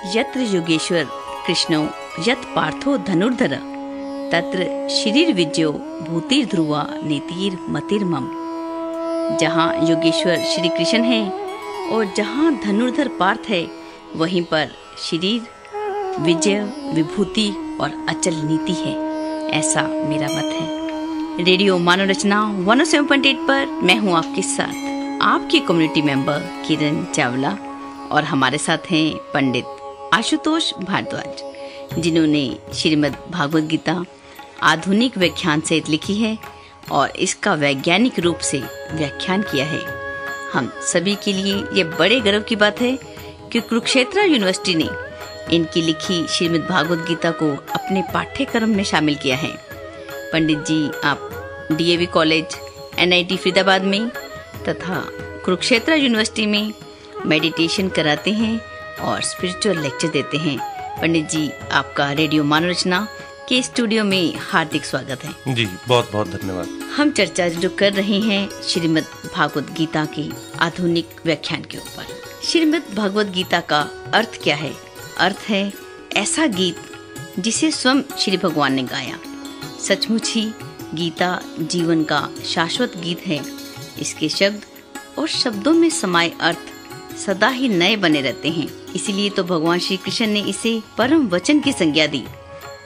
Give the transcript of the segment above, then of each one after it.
यत्र योगेश्वर कृष्णो यत् पार्थो धनुर्धर तत्र शरीर विजयो भूतिर ध्रुवा नीतिर मतिर्मम। जहाँ योगेश्वर श्री कृष्ण है और जहाँ धनुर्धर पार्थ है, वहीं पर शरीर विजय विभूति और अचल नीति है, ऐसा मेरा मत है। रेडियो मानव रचना 107.8 पर मैं हूँ आपके साथ, आपकी कम्युनिटी मेंबर किरण चावला, और हमारे साथ हैं पंडित आशुतोष भारद्वाज, जिन्होंने श्रीमद् भागवत गीता आधुनिक व्याख्यान सहित लिखी है और इसका वैज्ञानिक रूप से व्याख्यान किया है। हम सभी के लिए ये बड़े गर्व की बात है कि कुरुक्षेत्र यूनिवर्सिटी ने इनकी लिखी श्रीमद् भागवत गीता को अपने पाठ्यक्रम में शामिल किया है। पंडित जी, आप डीएवी कॉलेज एनआईटी फरीदाबाद में तथा कुरुक्षेत्र यूनिवर्सिटी में मेडिटेशन कराते हैं और स्पिरिचुअल लेक्चर देते हैं। पंडित जी, आपका रेडियो मानव रचना के स्टूडियो में हार्दिक स्वागत है। जी, बहुत बहुत धन्यवाद। हम चर्चा जो कर रहे हैं श्रीमद् भागवत गीता के आधुनिक व्याख्यान के ऊपर। श्रीमद् भागवत गीता का अर्थ क्या है? अर्थ है ऐसा गीत जिसे स्वयं श्री भगवान ने गाया। सचमुच ही गीता जीवन का शाश्वत गीत है। इसके शब्द और शब्दों में समाये अर्थ सदा ही नए बने रहते हैं। इसीलिए तो भगवान श्री कृष्ण ने इसे परम वचन की संज्ञा दी।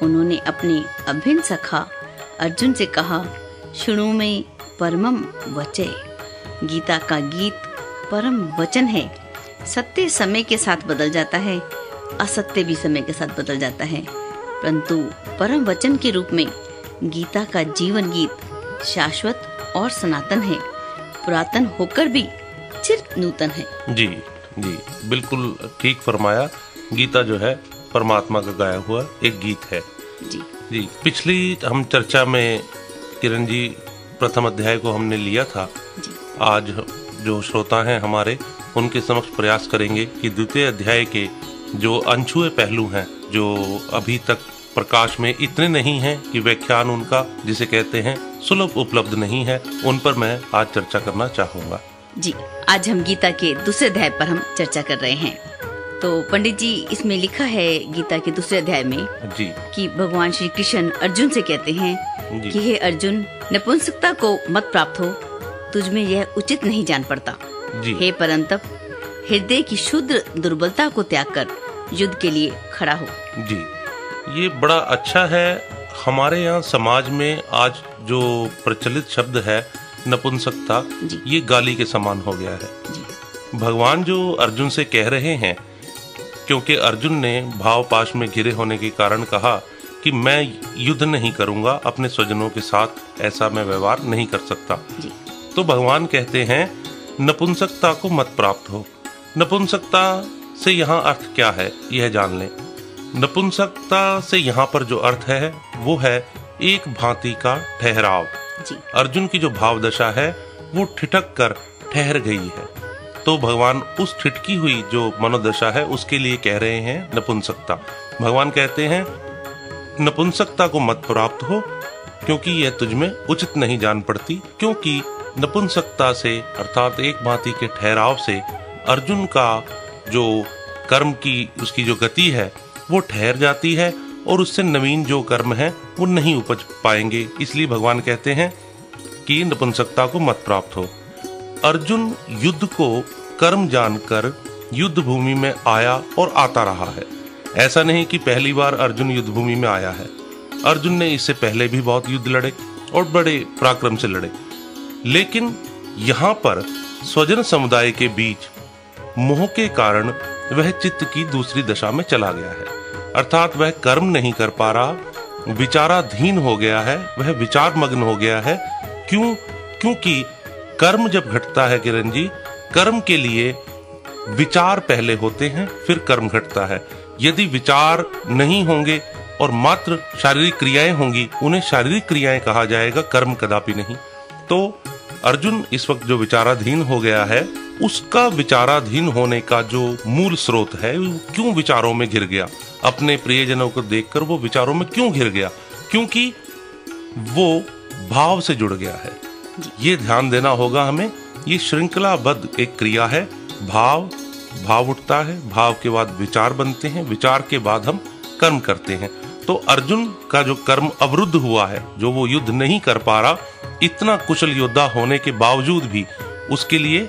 उन्होंने अपने अभिन्न सखा अर्जुन से कहा, शुणु में परमम वचय। गीता का गीत परम वचन है। सत्य समय के साथ बदल जाता है, असत्य भी समय के साथ बदल जाता है, परंतु परम वचन के रूप में गीता का जीवन गीत शाश्वत और सनातन है, पुरातन होकर भी चिर नूतन है। जी जी, बिल्कुल ठीक फरमाया। गीता जो है परमात्मा का गाया हुआ एक गीत है। जी जी, पिछली हम चर्चा में किरण जी प्रथम अध्याय को हमने लिया था। आज जो श्रोता हैं हमारे, उनके समक्ष प्रयास करेंगे कि द्वितीय अध्याय के जो अनछुए पहलू हैं, जो अभी तक प्रकाश में इतने नहीं हैं कि व्याख्यान उनका जिसे कहते हैं सुलभ उपलब्ध नहीं है, उन पर मैं आज चर्चा करना चाहूँगा। जी, आज हम गीता के दूसरे अध्याय पर हम चर्चा कर रहे हैं। तो पंडित जी, इसमें लिखा है गीता के दूसरे अध्याय में जी कि भगवान श्री कृष्ण अर्जुन से कहते हैं कि हे अर्जुन, नपुंसकता को मत प्राप्त हो, तुझ में यह उचित नहीं जान पड़ता। हे परंतप, हृदय की शुद्ध दुर्बलता को त्याग कर युद्ध के लिए खड़ा हो। जी, ये बड़ा अच्छा है। हमारे यहाँ समाज में आज जो प्रचलित शब्द है नपुंसकता, ये गाली के समान हो गया है। भगवान जो अर्जुन से कह रहे हैं, क्योंकि अर्जुन ने भावपाश में घिरे होने के कारण कहा कि मैं युद्ध नहीं करूंगा, अपने स्वजनों के साथ ऐसा मैं व्यवहार नहीं कर सकता। तो भगवान कहते हैं नपुंसकता को मत प्राप्त हो। नपुंसकता से यहाँ अर्थ क्या है, यह जान लें। नपुंसकता से यहाँ पर जो अर्थ है वो है एक भांति का ठहराव। अर्जुन की जो भाव दशा है वो ठिठक कर ठहर गई है, तो भगवान उस ठिठकी हुई जो मनोदशा है उसके लिए कह रहे हैं नपुंसकता। भगवान कहते हैं नपुंसकता को मत प्राप्त हो, क्योंकि यह तुझ में उचित नहीं जान पड़ती। क्योंकि नपुंसकता से अर्थात एक भांति के ठहराव से अर्जुन का जो कर्म की उसकी जो गति है वो ठहर जाती है और उससे नवीन जो कर्म है वो नहीं उपज पाएंगे। इसलिए भगवान कहते हैं कि नपुंसकता को मत प्राप्त हो। अर्जुन युद्ध को कर्म जानकर युद्ध भूमि में आया और आता रहा है। ऐसा नहीं कि पहली बार अर्जुन युद्ध भूमि में आया है। अर्जुन ने इससे पहले भी बहुत युद्ध लड़े और बड़े पराक्रम से लड़े, लेकिन यहाँ पर स्वजन समुदाय के बीच मोह के कारण वह चित्त की दूसरी दशा में चला गया है। अर्थात वह कर्म नहीं कर पा रहा, विचाराधीन हो गया है, वह विचार मग्न हो गया है। क्योंकि कर्म जब घटता है किरण जी, कर्म के लिए विचार पहले होते हैं, फिर कर्म घटता है। यदि विचार नहीं होंगे और मात्र शारीरिक क्रियाएं होंगी, उन्हें शारीरिक क्रियाएं कहा जाएगा, कर्म कदापि नहीं। तो अर्जुन इस वक्त जो विचाराधीन हो गया है, उसका विचाराधीन होने का जो मूल स्रोत है, क्यों विचारों में घिर गया, अपने प्रियजनों को देखकर वो विचारों में क्यों घिर गया? क्योंकि वो भाव से जुड़ गया है। ये ध्यान देना होगा हमें। ये श्रृंखलाबद्ध एक क्रिया है, भाव भाव उठता है, भाव के बाद विचार बनते हैं, विचार के बाद हम कर्म करते हैं। तो अर्जुन का जो कर्म अवरुद्ध हुआ है, जो वो युद्ध नहीं कर पा रहा, इतना कुशल योद्धा होने के बावजूद भी उसके लिए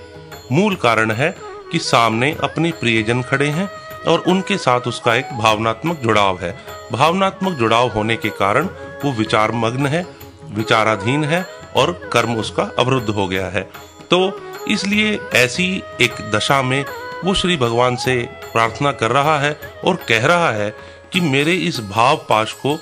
मूल कारण है कि सामने अपने प्रियजन खड़े हैं और उनके साथ उसका एक भावनात्मक जुड़ाव है। भावनात्मक जुड़ाव होने के कारण वो विचार मग्न है, विचाराधीन है और कर्म उसका अवरुद्ध हो गया है। तो इसलिए ऐसी एक दशा में वो श्री भगवान से प्रार्थना कर रहा है और कह रहा है कि मेरे इस भाव पाश को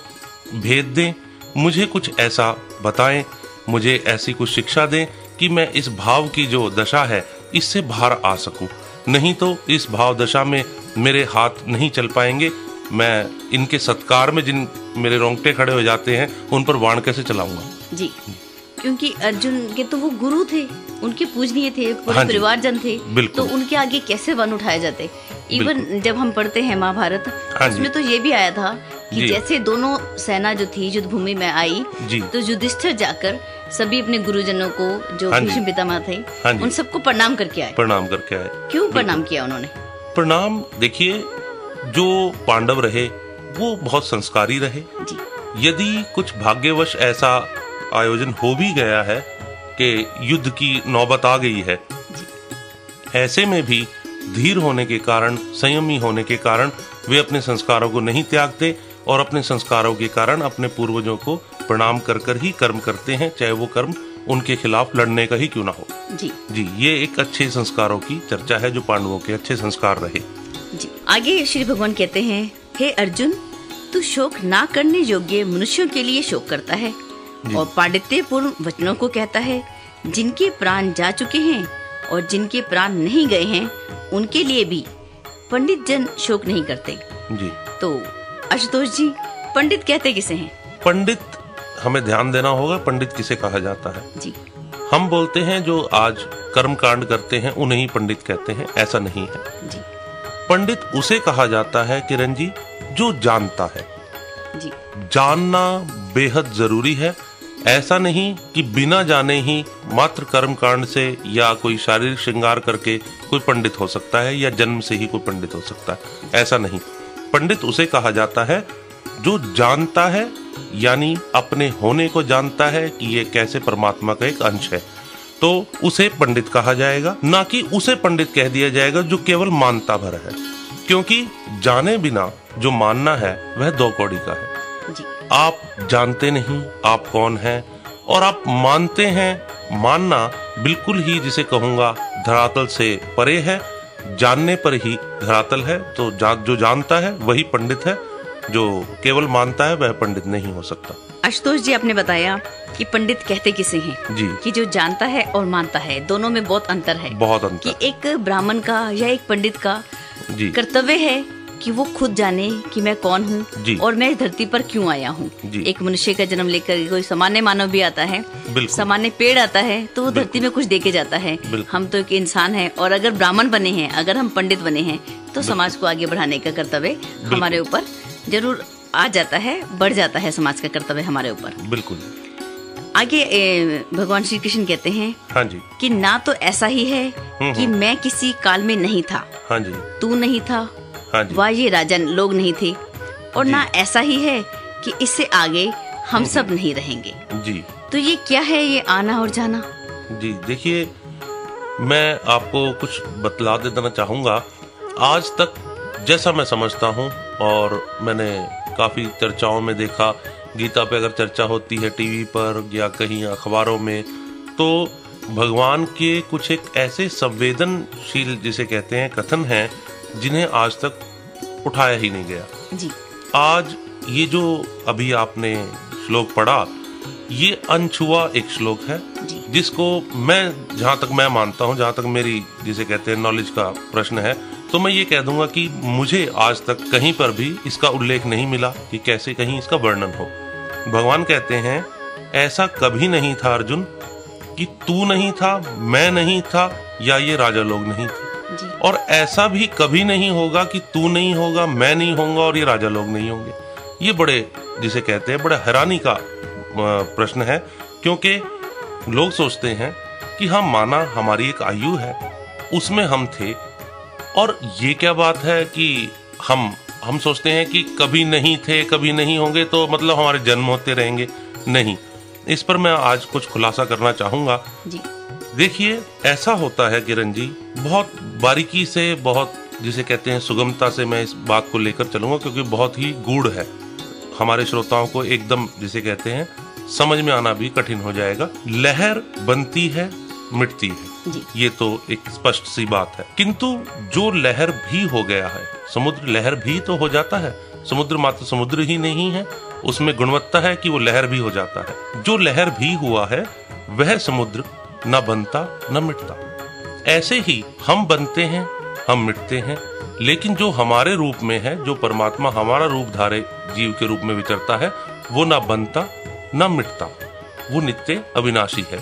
भेद दें, मुझे कुछ ऐसा बताएं, मुझे ऐसी कुछ शिक्षा दें कि मैं इस भाव की जो दशा है इससे बाहर आ सकूं। नहीं तो इस भाव दशा में मेरे हाथ नहीं चल पाएंगे। मैं इनके सत्कार में जिन मेरे रोंगटे खड़े हो जाते हैं उन पर बाण कैसे चलाऊंगा। जी, क्योंकि अर्जुन के तो वो गुरु थे, उनके पूजनीय थे, पूरे परिवारजन थे, तो उनके आगे कैसे वन उठाए जाते। इवन जब हम पढ़ते हैं महाभारत, उसमें तो ये भी आया था कि जैसे दोनों सेना जो थी युद्ध भूमि में आई, तो युधिष्ठिर जाकर सभी अपने गुरुजनों को, जो भीष्म पितामह थे, उन सबको प्रणाम करके आए। क्यों प्रणाम किया उन्होंने? प्रणाम, देखिए, जो पांडव रहे वो बहुत संस्कारी रहे। यदि कुछ भाग्यवश ऐसा आयोजन हो भी गया है कि युद्ध की नौबत आ गई है, ऐसे में भी धीर होने के कारण, संयमी होने के कारण वे अपने संस्कारों को नहीं त्यागते और अपने संस्कारों के कारण अपने पूर्वजों को प्रणाम कर कर ही कर्म करते हैं, चाहे वो कर्म उनके खिलाफ लड़ने का ही क्यों ना हो। जी, ये एक अच्छे संस्कारों की चर्चा है, जो पांडवों के अच्छे संस्कार रहे। जी, आगे श्री भगवान कहते हैं, हे अर्जुन, तू शोक ना करने योग्य मनुष्यों के लिए शोक करता है और पांडित्यपूर्ण वचनों को कहता है। जिनके प्राण जा चुके हैं और जिनके प्राण नहीं गए हैं, उनके लिए भी पंडित जन शोक नहीं करते। जी, तो आशुतोष जी, पंडित कहते किसे हैं? पंडित, हमें ध्यान देना होगा, पंडित किसे कहा जाता है। जी, हम बोलते हैं जो आज कर्म कांड करते हैं उन्हें ही पंडित कहते हैं, ऐसा नहीं है। जी, पंडित उसे कहा जाता है किरण जी जो जानता है। जी, जानना बेहद जरूरी है। ऐसा नहीं कि बिना जाने ही मात्र कर्म कांड से या कोई शारीरिक श्रृंगार करके कोई पंडित हो सकता है या जन्म से ही कोई पंडित हो सकता है, ऐसा नहीं। पंडित उसे कहा जाता है जो जानता है, यानी अपने होने को जानता है कि ये कैसे परमात्मा का एक अंश है, तो उसे पंडित कहा जाएगा। ना कि उसे पंडित कह दिया जाएगा जो केवल मानता भर है, क्योंकि जाने बिना जो मानना है वह दो कौड़ी का है। जी, आप जानते नहीं आप कौन हैं और आप मानते हैं। मानना बिल्कुल ही, जिसे कहूंगा, धरातल से परे है। जानने पर ही धरातल है। तो जो जानता है वही पंडित है, जो केवल मानता है वह पंडित नहीं हो सकता। आशुतोष जी, आपने बताया कि पंडित कहते किसे हैं। जी, कि जो जानता है और मानता है, दोनों में बहुत अंतर है। बहुत अंतर। कि एक ब्राह्मण का या एक पंडित का कर्तव्य है कि वो खुद जाने कि मैं कौन हूँ और मैं इस धरती पर क्यों आया हूँ। एक मनुष्य का जन्म लेकर कोई सामान्य मानव भी आता है, सामान्य पेड़ आता है, तो वो धरती में कुछ देके जाता है। हम तो एक इंसान है, और अगर ब्राह्मण बने हैं, अगर हम पंडित बने हैं, तो समाज को आगे बढ़ाने का कर्तव्य हमारे ऊपर जरूर आ जाता है, बढ़ जाता है समाज का कर्तव्य हमारे ऊपर। बिल्कुल। आगे भगवान श्री कृष्ण कहते हैं, हाँ जी, कि ना तो ऐसा ही है कि मैं किसी काल में नहीं था, हाँ जी, तू नहीं था, हाँ जी, वह ये राजन लोग नहीं थे, और ना ऐसा ही है कि इससे आगे हम सब नहीं रहेंगे। जी, तो ये क्या है, ये आना और जाना? जी, देखिए, मैं आपको कुछ बतला देना चाहूंगा। आज तक जैसा मैं समझता हूँ, और मैंने काफी चर्चाओं में देखा, गीता पे अगर चर्चा होती है टीवी पर या कहीं अखबारों में, तो भगवान के कुछ एक ऐसे संवेदनशील, जिसे कहते हैं, कथन हैं जिन्हें आज तक उठाया ही नहीं गया। जी, आज ये जो अभी आपने श्लोक पढ़ा, ये अनछुआ एक श्लोक है, जिसको मैं, जहां तक मैं मानता हूं, जहां तक मेरी, जिसे कहते हैं, नॉलेज का प्रश्न है, तो मैं ये कह दूंगा कि मुझे आज तक कहीं पर भी इसका उल्लेख नहीं मिला कि कैसे कहीं इसका वर्णन हो। भगवान कहते हैं, ऐसा कभी नहीं था अर्जुन कि तू नहीं था, मैं नहीं था, या ये राजा लोग नहीं थे, और ऐसा भी कभी नहीं होगा कि तू नहीं होगा, मैं नहीं होऊंगा और ये राजा लोग नहीं होंगे। ये बड़े, जिसे कहते हैं, बड़ा हैरानी का प्रश्न है, क्योंकि लोग सोचते हैं कि हाँ, माना हमारी एक आयु है, उसमें हम थे, और ये क्या बात है कि हम सोचते हैं कि कभी नहीं थे, कभी नहीं होंगे, तो मतलब हमारे जन्म होते रहेंगे। नहीं, इस पर मैं आज कुछ खुलासा करना चाहूंगा जी। देखिए, ऐसा होता है किरण जी, बहुत बारीकी से, बहुत जिसे कहते हैं सुगमता से मैं इस बात को लेकर चलूंगा, क्योंकि बहुत ही गूढ़ है, हमारे श्रोताओं को एकदम जिसे कहते हैं समझ में आना भी कठिन हो जाएगा। लहर बनती है, मिटती है जी। ये तो एक स्पष्ट सी बात है, किंतु जो लहर भी हो गया है, समुद्र लहर भी तो हो जाता है। समुद्र मात्र समुद्र ही नहीं है, उसमें गुणवत्ता है कि वो लहर भी हो जाता है। जो लहर भी हुआ है वह समुद्र न बनता न मिटता। ऐसे ही हम बनते हैं, हम मिटते हैं, लेकिन जो हमारे रूप में है, जो परमात्मा हमारा रूप धारे जीव के रूप में विचरता है, वो ना बनता ना मिटता, वो नित्य अविनाशी है।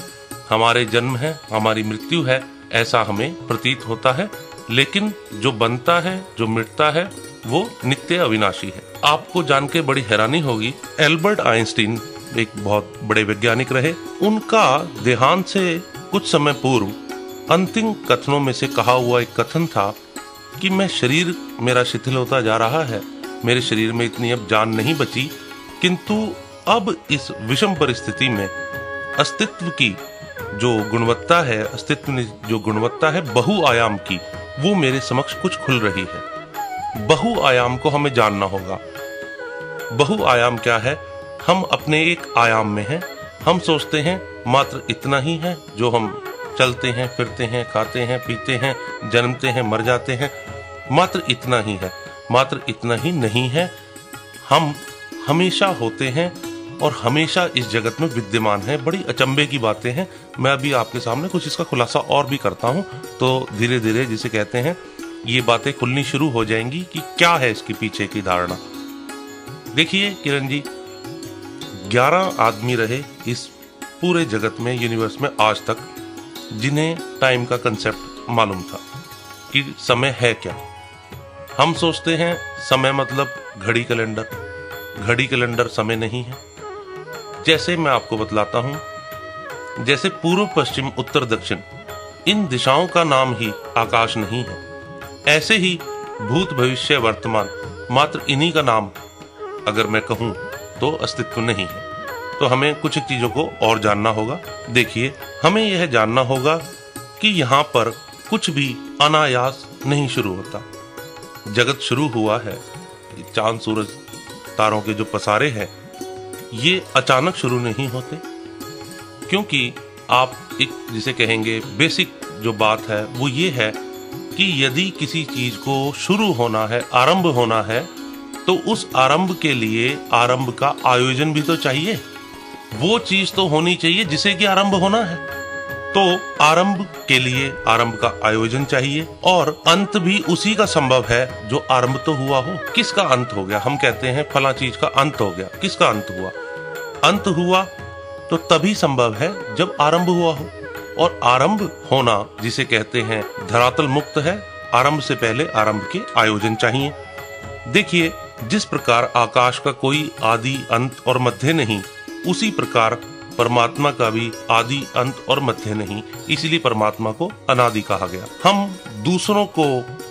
हमारे जन्म है, हमारी मृत्यु है, ऐसा हमें प्रतीत होता है, लेकिन जो बनता है, जो मिटता है, वो नित्य अविनाशी है। आपको जान के बड़ी हैरानी होगी, एल्बर्ट आइंस्टीन एक बहुत बड़े वैज्ञानिक रहे। उनका देहांत से कुछ समय पूर्व अंतिम कथनों में से कहा हुआ एक कथन था कि मैं शरीर मेरा शिथिल होता जा रहा है, मेरे शरीर में इतनी अब जान नहीं बची, किंतु अब इस विषम परिस्थिति में अस्तित्व की जो गुणवत्ता है, अस्तित्व में जो गुणवत्ता है बहुआयाम की, वो मेरे समक्ष कुछ खुल रही है। बहुआयाम को हमें जानना होगा। बहुआयाम क्या है? हम अपने एक आयाम में हैं। हम सोचते हैं मात्र इतना ही है, जो हम चलते हैं, फिरते हैं, खाते हैं, पीते हैं, जन्मते हैं, मर जाते हैं, मात्र इतना ही है। मात्र इतना ही नहीं है, हम हमेशा होते हैं और हमेशा इस जगत में विद्यमान है। बड़ी अचंभे की बातें हैं। मैं अभी आपके सामने कुछ इसका खुलासा और भी करता हूं, तो धीरे धीरे जिसे कहते हैं ये बातें खुलनी शुरू हो जाएंगी कि क्या है इसके पीछे की धारणा। देखिए किरण जी, 11 आदमी रहे इस पूरे जगत में, यूनिवर्स में आज तक, जिन्हें टाइम का कंसेप्ट मालूम था कि समय है क्या। हम सोचते हैं समय मतलब घड़ी कैलेंडर, घड़ी कैलेंडर समय नहीं है। जैसे मैं आपको बतलाता हूं, जैसे पूर्व पश्चिम उत्तर दक्षिण इन दिशाओं का नाम ही आकाश नहीं है, ऐसे ही भूत भविष्य वर्तमान मात्र इन्हीं का नाम अगर मैं कहूं तो अस्तित्व नहीं है। तो हमें कुछ चीजों को और जानना होगा। देखिए, हमें यह जानना होगा कि यहाँ पर कुछ भी अनायास नहीं शुरू होता। जगत शुरू हुआ है, चांद सूरज तारों के जो पसारे हैं, ये अचानक शुरू नहीं होते, क्योंकि आप एक जिसे कहेंगे बेसिक जो बात है वो ये है कि यदि किसी चीज को शुरू होना है, आरंभ होना है, तो उस आरंभ के लिए आरंभ का आयोजन भी तो चाहिए। वो चीज तो होनी चाहिए जिसे कि आरंभ होना है। तो आरंभ के लिए आरंभ का आयोजन चाहिए, और अंत भी उसी का संभव है जो आरंभ तो हुआ हो। किसका अंत हो गया? हम कहते हैं फला चीज का अंत हो गया। किसका अंत हुआ? अंत हुआ तो तभी संभव है जब आरंभ हुआ हो, और आरंभ होना जिसे कहते हैं धरातल मुक्त है। आरंभ से पहले आरंभ के आयोजन चाहिए। देखिए, जिस प्रकार आकाश का कोई आदि अंत और मध्य नहीं, उसी प्रकार परमात्मा का भी आदि अंत और मध्य नहीं, इसीलिए परमात्मा को अनादि कहा गया। हम दूसरों को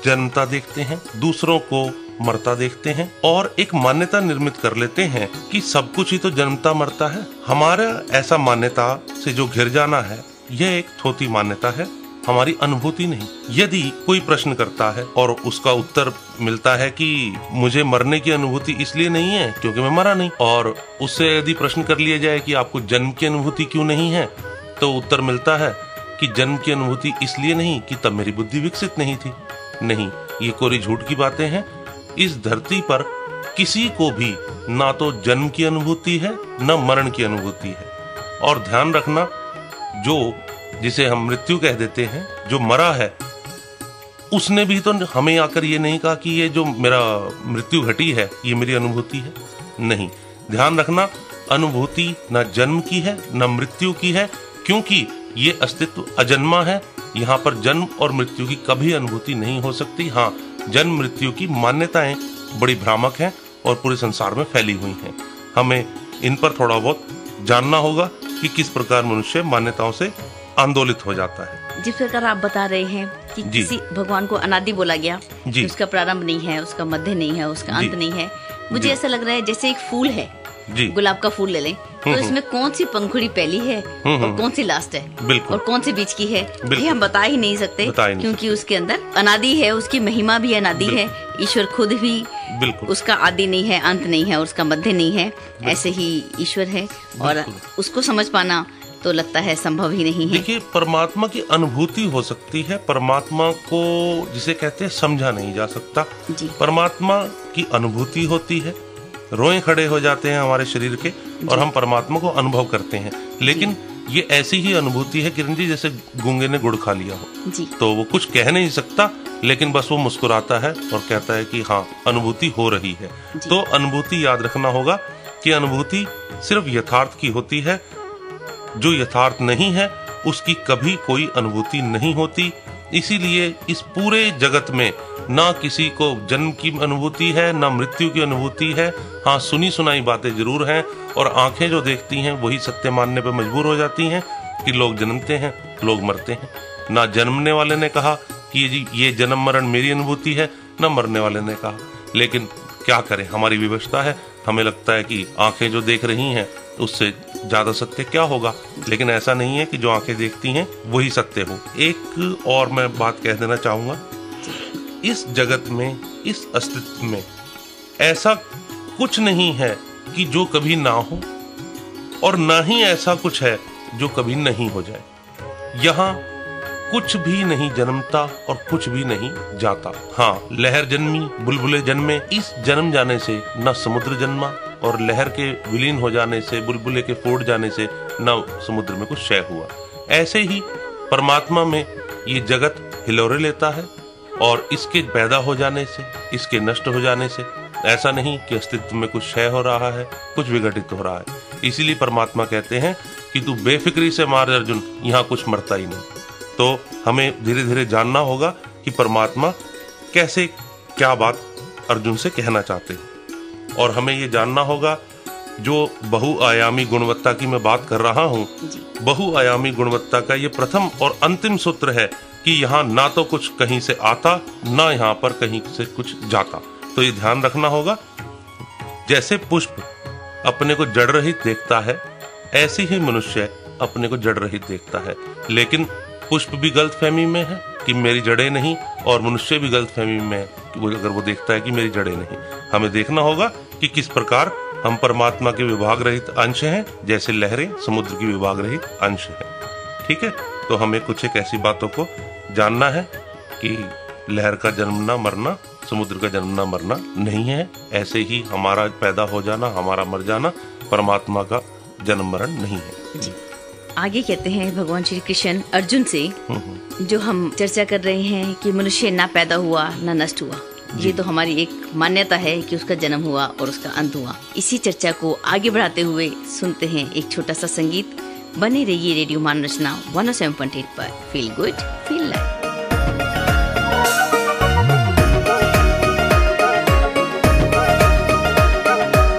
जन्मता देखते हैं, दूसरों को मरता देखते हैं, और एक मान्यता निर्मित कर लेते हैं कि सब कुछ ही तो जन्मता मरता है। हमारा ऐसा मान्यता से जो घिर जाना है, यह एक थोथी मान्यता है, हमारी अनुभूति नहीं। यदि कोई प्रश्न करता है और उसका उत्तर मिलता है कि मुझे मरने की अनुभूति इसलिए नहीं है क्योंकि मैं मरा नहीं, और उससे यदि प्रश्न कर लिया जाए कि आपको जन्म की अनुभूति क्यों नहीं है, तो उत्तर मिलता है कि जन्म की अनुभूति इसलिए नहीं कि तब मेरी बुद्धि विकसित नहीं थी। नहीं, ये कोरी झूठ की बातें हैं। इस धरती पर किसी को भी ना तो जन्म की अनुभूति है, न मरण की अनुभूति है। और ध्यान रखना, जो जिसे हम मृत्यु कह देते हैं, जो मरा है, उसने भी तो हमें आकर ये नहीं कहा कि ये जो मेरा मृत्यु घटी है ये मेरी अनुभूति है। नहीं, ध्यान रखना, अनुभूति न जन्म की है न मृत्यु की है, क्योंकि ये अस्तित्व अजन्मा है। यहाँ पर जन्म और मृत्यु की कभी अनुभूति नहीं हो सकती। हाँ, जन्म मृत्यु की मान्यताएं बड़ी भ्रामक हैं और पूरे संसार में फैली हुई हैं। हमें इन पर थोड़ा बहुत जानना होगा कि किस प्रकार मनुष्य मान्यताओं से आंदोलित हो जाता है। जिस प्रकार आप बता रहे हैं कि किसी भगवान को अनादि बोला गया, उसका प्रारंभ नहीं है, उसका मध्य नहीं है, उसका अंत नहीं है। मुझे ऐसा लग रहा है जैसे एक फूल है, गुलाब का फूल ले लें, तो इसमें कौन सी पंखुड़ी पहली है और कौन सी लास्ट है और कौन सी बीच की है, ये हम बता ही नहीं सकते, क्योंकि उसके अंदर अनादि है, उसकी महिमा भी अनादि है। ईश्वर खुद भी उसका आदि नहीं है, अंत नहीं है, उसका मध्य नहीं है, ऐसे ही ईश्वर है, और उसको समझ पाना तो लगता है संभव ही नहीं है। देखिए, परमात्मा की अनुभूति हो सकती है, परमात्मा को जिसे कहते हैं समझा नहीं जा सकता। परमात्मा की अनुभूति होती है, रोए खड़े हो जाते हैं हमारे शरीर के और हम परमात्मा को अनुभव करते हैं। लेकिन ये ऐसी ही अनुभूति है किरण जी, जैसे गूंगे ने गुड़ खा लिया हो, तो वो कुछ कह नहीं सकता, लेकिन बस वो मुस्कुराता है और कहता है कि हाँ, अनुभूति हो रही है। तो अनुभूति याद रखना होगा कि अनुभूति सिर्फ यथार्थ की होती है, जो यथार्थ नहीं है उसकी कभी कोई अनुभूति नहीं होती। इसीलिए इस पूरे जगत में ना किसी को जन्म की अनुभूति है, ना मृत्यु की अनुभूति है। हाँ, सुनी सुनाई बातें जरूर हैं, और आंखें जो देखती हैं वही सत्य मानने पर मजबूर हो जाती हैं कि लोग जन्मते हैं, लोग मरते हैं। ना जन्मने वाले ने कहा कि ये जन्म मरण मेरी अनुभूति है, ना मरने वाले ने कहा। लेकिन क्या करें, हमारी विवशता है, हमें लगता है कि आंखें जो देख रही हैं उससे ज्यादा सत्य क्या होगा, लेकिन ऐसा नहीं है कि जो आंखें देखती हैं वही सत्य हो। एक और मैं बात कह देना चाहूंगा, इस जगत में, इस अस्तित्व में ऐसा कुछ नहीं है कि जो कभी ना हो, और ना ही ऐसा कुछ है जो कभी नहीं हो जाए। यहाँ कुछ भी नहीं जन्मता और कुछ भी नहीं जाता। हाँ, लहर जन्मी, बुलबुले जन्मे, इस जन्म जाने से न समुद्र जन्मा, और लहर के विलीन हो जाने से, बुलबुले के फूट जाने से न समुद्र में कुछ क्षय हुआ। ऐसे ही परमात्मा में ये जगत हिलोरे लेता है, और इसके पैदा हो जाने से, इसके नष्ट हो जाने से ऐसा नहीं कि अस्तित्व में कुछ क्षय हो रहा है, कुछ विघटित हो रहा है। इसीलिए परमात्मा कहते हैं कि तू बेफिक्री से मार अर्जुन, यहाँ कुछ मरता ही नहीं। तो हमें धीरे धीरे जानना होगा कि परमात्मा कैसे, क्या बात अर्जुन से कहना चाहते हैं, और हमें ये जानना होगा जो बहुआयामी गुणवत्ता की मैं बात कर रहा हूँ, बहुआयामी गुणवत्ता का ये प्रथम और अंतिम सूत्र है कि यहाँ ना तो कुछ कहीं से आता, ना यहाँ पर कहीं से कुछ जाता। तो ये ध्यान रखना होगा, जैसे पुष्प अपने को जड़ रहित देखता है, ऐसे ही मनुष्य अपने को जड़ रहित देखता है। लेकिन पुष्प भी गलतफहमी में है कि मेरी जड़ें नहीं, और मनुष्य भी गलतफहमी में है अगर वो देखता है कि मेरी जड़ें नहीं। हमें देखना होगा कि किस प्रकार हम परमात्मा के विभाग रहित अंश हैं, जैसे लहरें समुद्र की विभाग रहित अंश हैं। ठीक है, तो हमें कुछ एक ऐसी बातों को जानना है कि लहर का जन्मना मरना, समुद्र का जन्मना मरना नहीं है। ऐसे ही हमारा पैदा हो जाना, हमारा मर जाना परमात्मा का जन्म मरण नहीं है। जी। आगे कहते हैं भगवान श्री कृष्ण अर्जुन से, जो हम चर्चा कर रहे हैं कि मनुष्य ना पैदा हुआ ना नष्ट हुआ, ये तो हमारी एक मान्यता है कि उसका जन्म हुआ और उसका अंत हुआ। इसी चर्चा को आगे बढ़ाते हुए सुनते हैं एक छोटा सा संगीत। बने रहिए रेडियो मान रचना 107.8 पर। Feel good, feel like.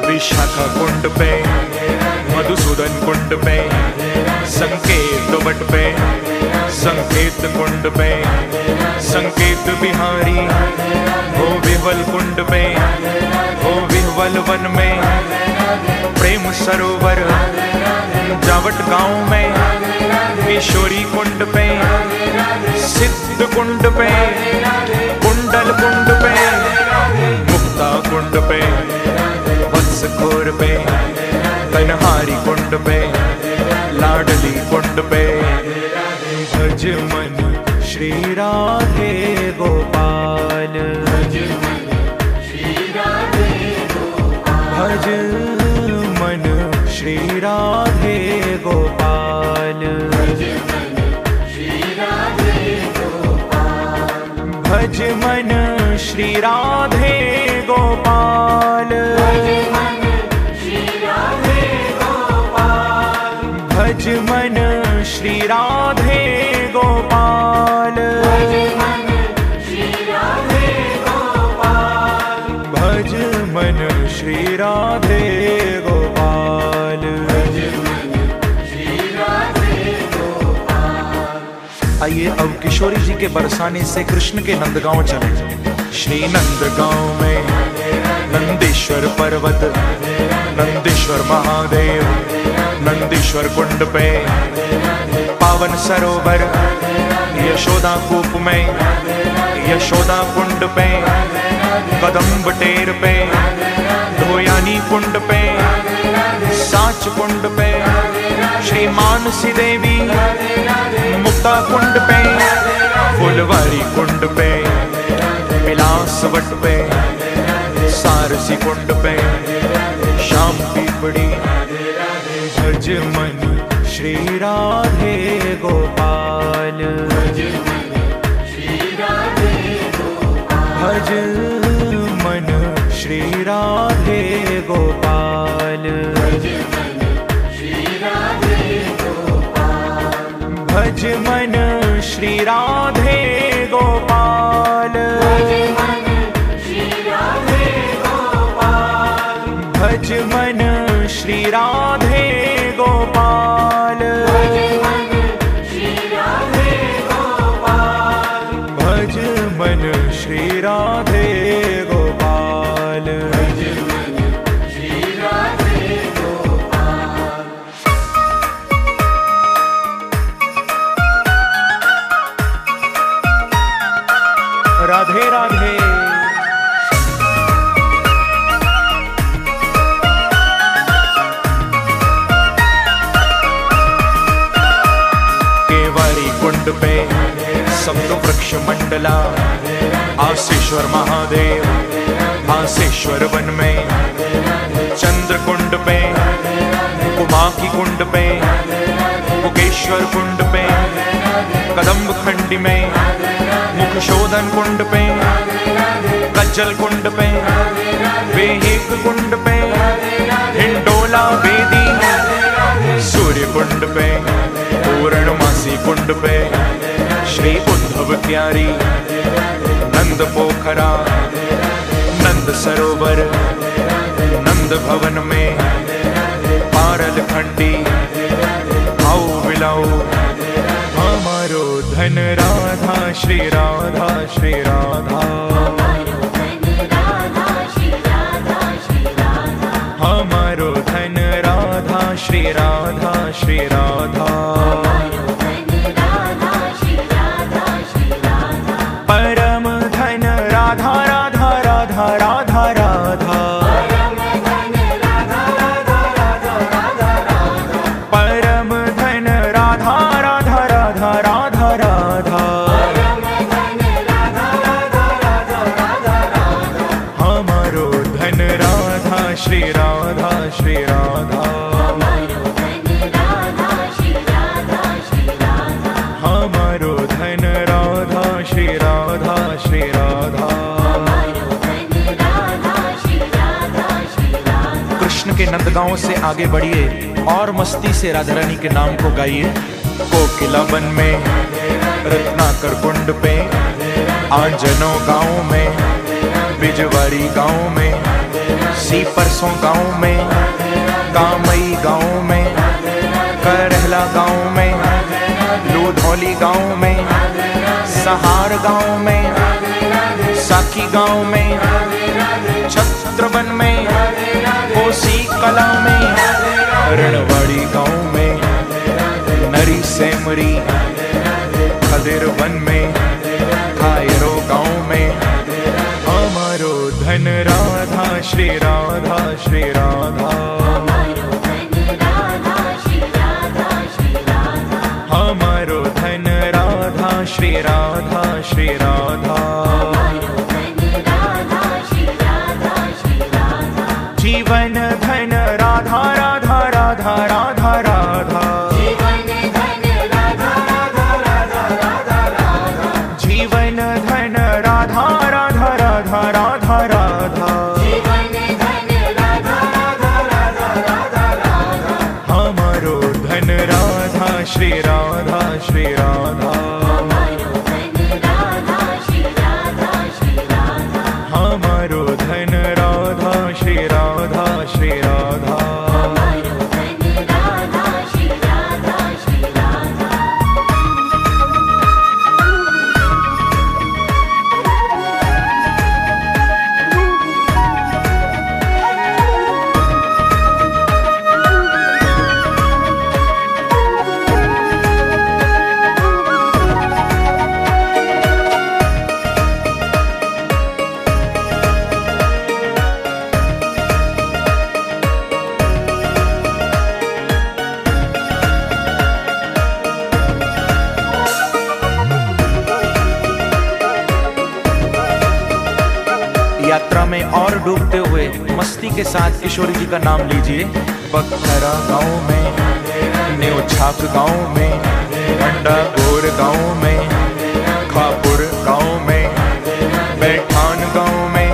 Vishakha Kund पे, मधुसूदन कुंड पे, संकेत वट पे, संकेत कुंड पे, संकेत बिहारी, हो विह्वल कुंड पे, हो विह्वल वन में, प्रेम सरोवर जावट गांव में, किशोरी कुंड पे, सिद्ध कुंड पे, कुंडल कुंड पे, मुक्ता कुंड पे, वत्सखोर पे, कन्हारी कुंड पे, लाडली कुंड पे। भज मन श्री राधे गोपाल, भज मन श्री राधे गोपाल, भज मन श्री राधे गोपाल, भज मन श्री राधे गोपाल, भज मन श्री राधे गोपाल। आइए अब किशोरी जी के बरसाने से कृष्ण के नंदगांव चले। श्री नंदगांव में नंदीश्वर पर्वत, नंदीश्वर महादेव, नंदीश्वर कुंड पे पावन सरोवर, यशोदा कूप में, यशोदा कुंड पे, कदम्ब टेर पे, धोयानी कुंड पे, साच कुंड पे, श्री मानसी देवी मुक्ता कुंड पे, फुलवारी कुंड पे, बिलासवट पे, सारसी कुंड पे, शाम पीपड़ी। भज मन श्री राधे गोपाल, भज मन श्री राधे गोपाल, भज मन श्री राधे गोपाल, भज मन श्री राधे गोपाल, भज मन श्री राधे गोपाल। राधे राधे। केवरी कुंड पे सप्त वृक्ष मंडला, आसेश्वर महादेव आसेश्वर वन में, चंद्र कुंड पे, उमा की कुंड पे, मुकेश्वर कुंड पे, कदम्ब खंडी में, मुख शोधन कुंड पे, कज्जल कुंड पे, वेहिक कुंड पे, हिंडोला बेदी, सूर्य कुंड पे, पूर्णमासी कुंड पे, श्री उद्धव क्यारी, नंद पोखरा, नंद सरोवर, नंद भवन में, पारल खंडी, आओ बिलाओ हमारो धन राधा, श्री राधा श्री राधा, हमारो धन राधा, श्री राधा श्री राधा, परम धन राधा राधा राधा राधा राधा, परम धन राधा राधा राधा राधा राधा, हमारो धन राधा, श्री राधा श्री राधा, हमारो धन राधा, श्री राधा श्री राधा। कृष्ण के नंदगांव से आगे बढ़िए और मस्ती से राधा रानी के नाम को गाइए। कोकिला वन में, रत्नाकर कुंड पे, आंजनो गांव में, बिजवारी गांव में, सीपरसों गांव में, कामई गांव में, करहला गांव में, लूधौली गांव में, सहार गांव में, साखी गांव में, छत्रवन में, कोसी कला में, रणवाड़ी गांव में, नरी सेमरी, खदिर वन में, खायरो गांव में, हमारो धन राधा, श्री राधा श्री राधा, हमारो धन राधा, श्री राधा श्री राधा, जीवन धन राधा राधा राधा राधा राधा, जीवन और डूबते हुए मस्ती के साथ किशोरी जी का नाम लीजिए। बखरा गांव में, न्योछाप गांव में, अंडागोर गांव में, खापुर गांव में, बैठान गांव में,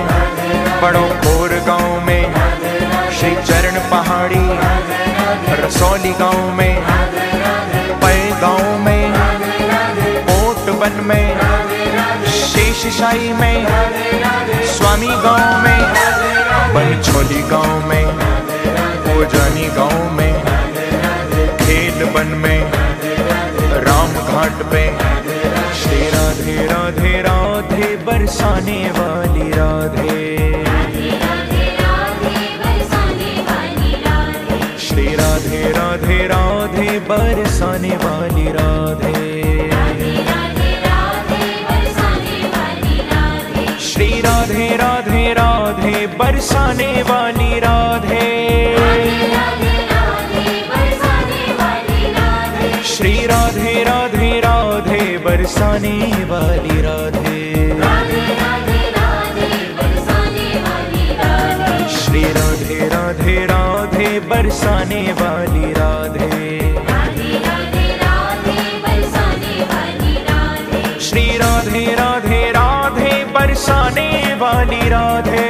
बड़ोखोर गांव में, श्री चरण पहाड़ी, रसौली गांव में, पै गांव में, ओटवन में, शेषशाही में, स्वामी गांव में, बनछोली गांव में, ओजानी गांव में, खेल बन में, राम घाट पे, श्री राधे राधे राधे बरसाने वाली राधे, श्री राधे राधे राधे बरसाने वाली राधे, श्री राधे राधे राधे बरसाने वाली राधे, श्री राधे राधे राधे बरसाने वाली राधे, श्री राधे राधे राधे बरसाने वाली राधे, श्री राधे राधे राधे बरसाने वाली राधे,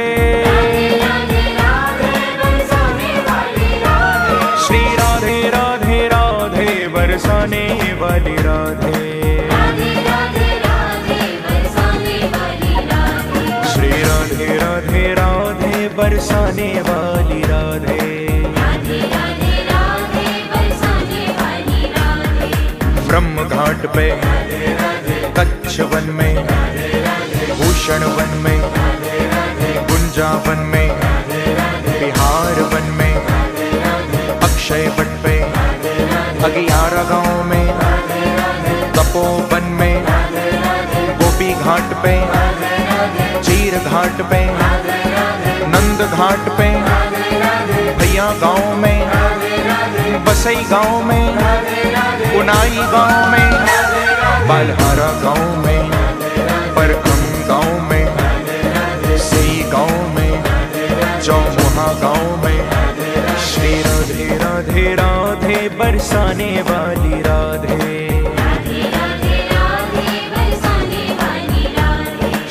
श्री राधे राधे राधे बरसाने वाली राधे, श्री राधे राधे राधे बरसाने वाली राधे, ब्रह्म घाट पे, कच्छ वन में, भूषण वन में, गुंजा वन में, बिहार वन में, अक्षय वट पे, अगियारा गांव में, तपोवन में, गोपी घाट पे, चीर घाट पे, नंद घाट पे, भैया गांव में, बसई गांव में, उनाई गांव में, बालहारा गांव में, परखम गांव में, सई गांव में, चौमुहा गांव में, श्री राधे राधे राधे बरसाने वाली राधे,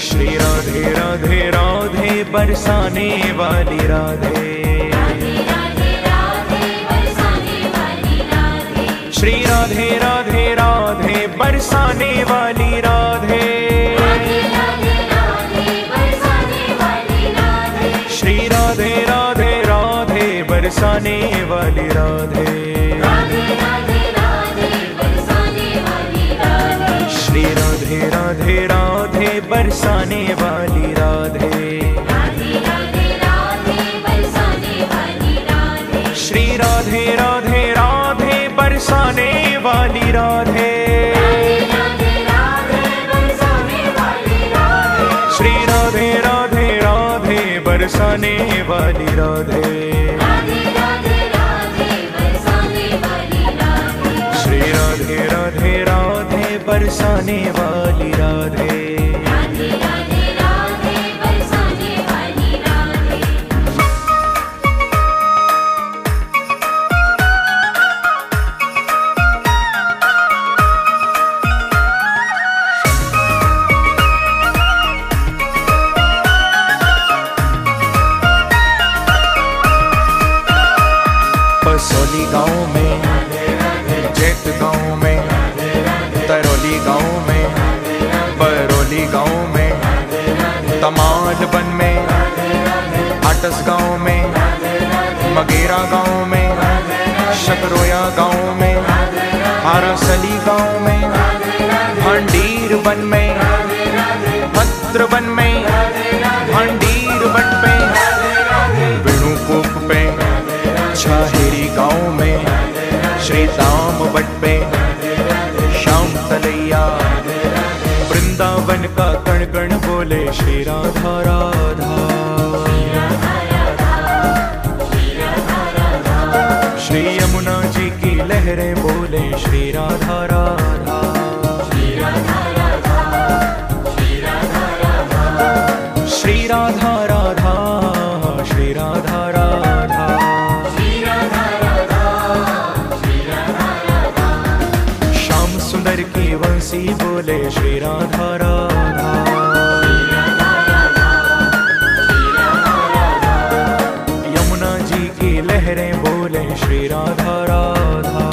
श्री राधे राधे राधे बरसाने वाली राधे, श्री राधे राधे राधे बरसाने वाली राधे, श्री राधे राधे राधे बरसाने वाली राधे, श्री राधे राधे राधे बरसाने वाली राधे, श्री राधे राधे राधे बरसाने वाली राधे, श्री राधे राधे राधे बरसाने वाली राधे, श्री राधे राधे राधे बरसाने वाली राधे, बसौली गांव में, जैत गांव में, तरौली गांव में, बरौली गांव में, तमाल वन में, आटस गांव में, मगेरा गांव में, शकरोया गांव में, हारासली गांव में, भांडीर वन में, भद्र वन में, भांडीर वन पे, वेणुकूप पे, छाहेरी गांव में, श्री दाम वट पे, श्याम तलैया, वृंदावन का कण कण बोले श्री राधा राधा, श्री यमुना जी की लहरें बोले श्री राधा राधा, श्री राधा राधा, बोले श्री राधा राधा। यमुना जी की लहरें बोले श्री राधा राधा।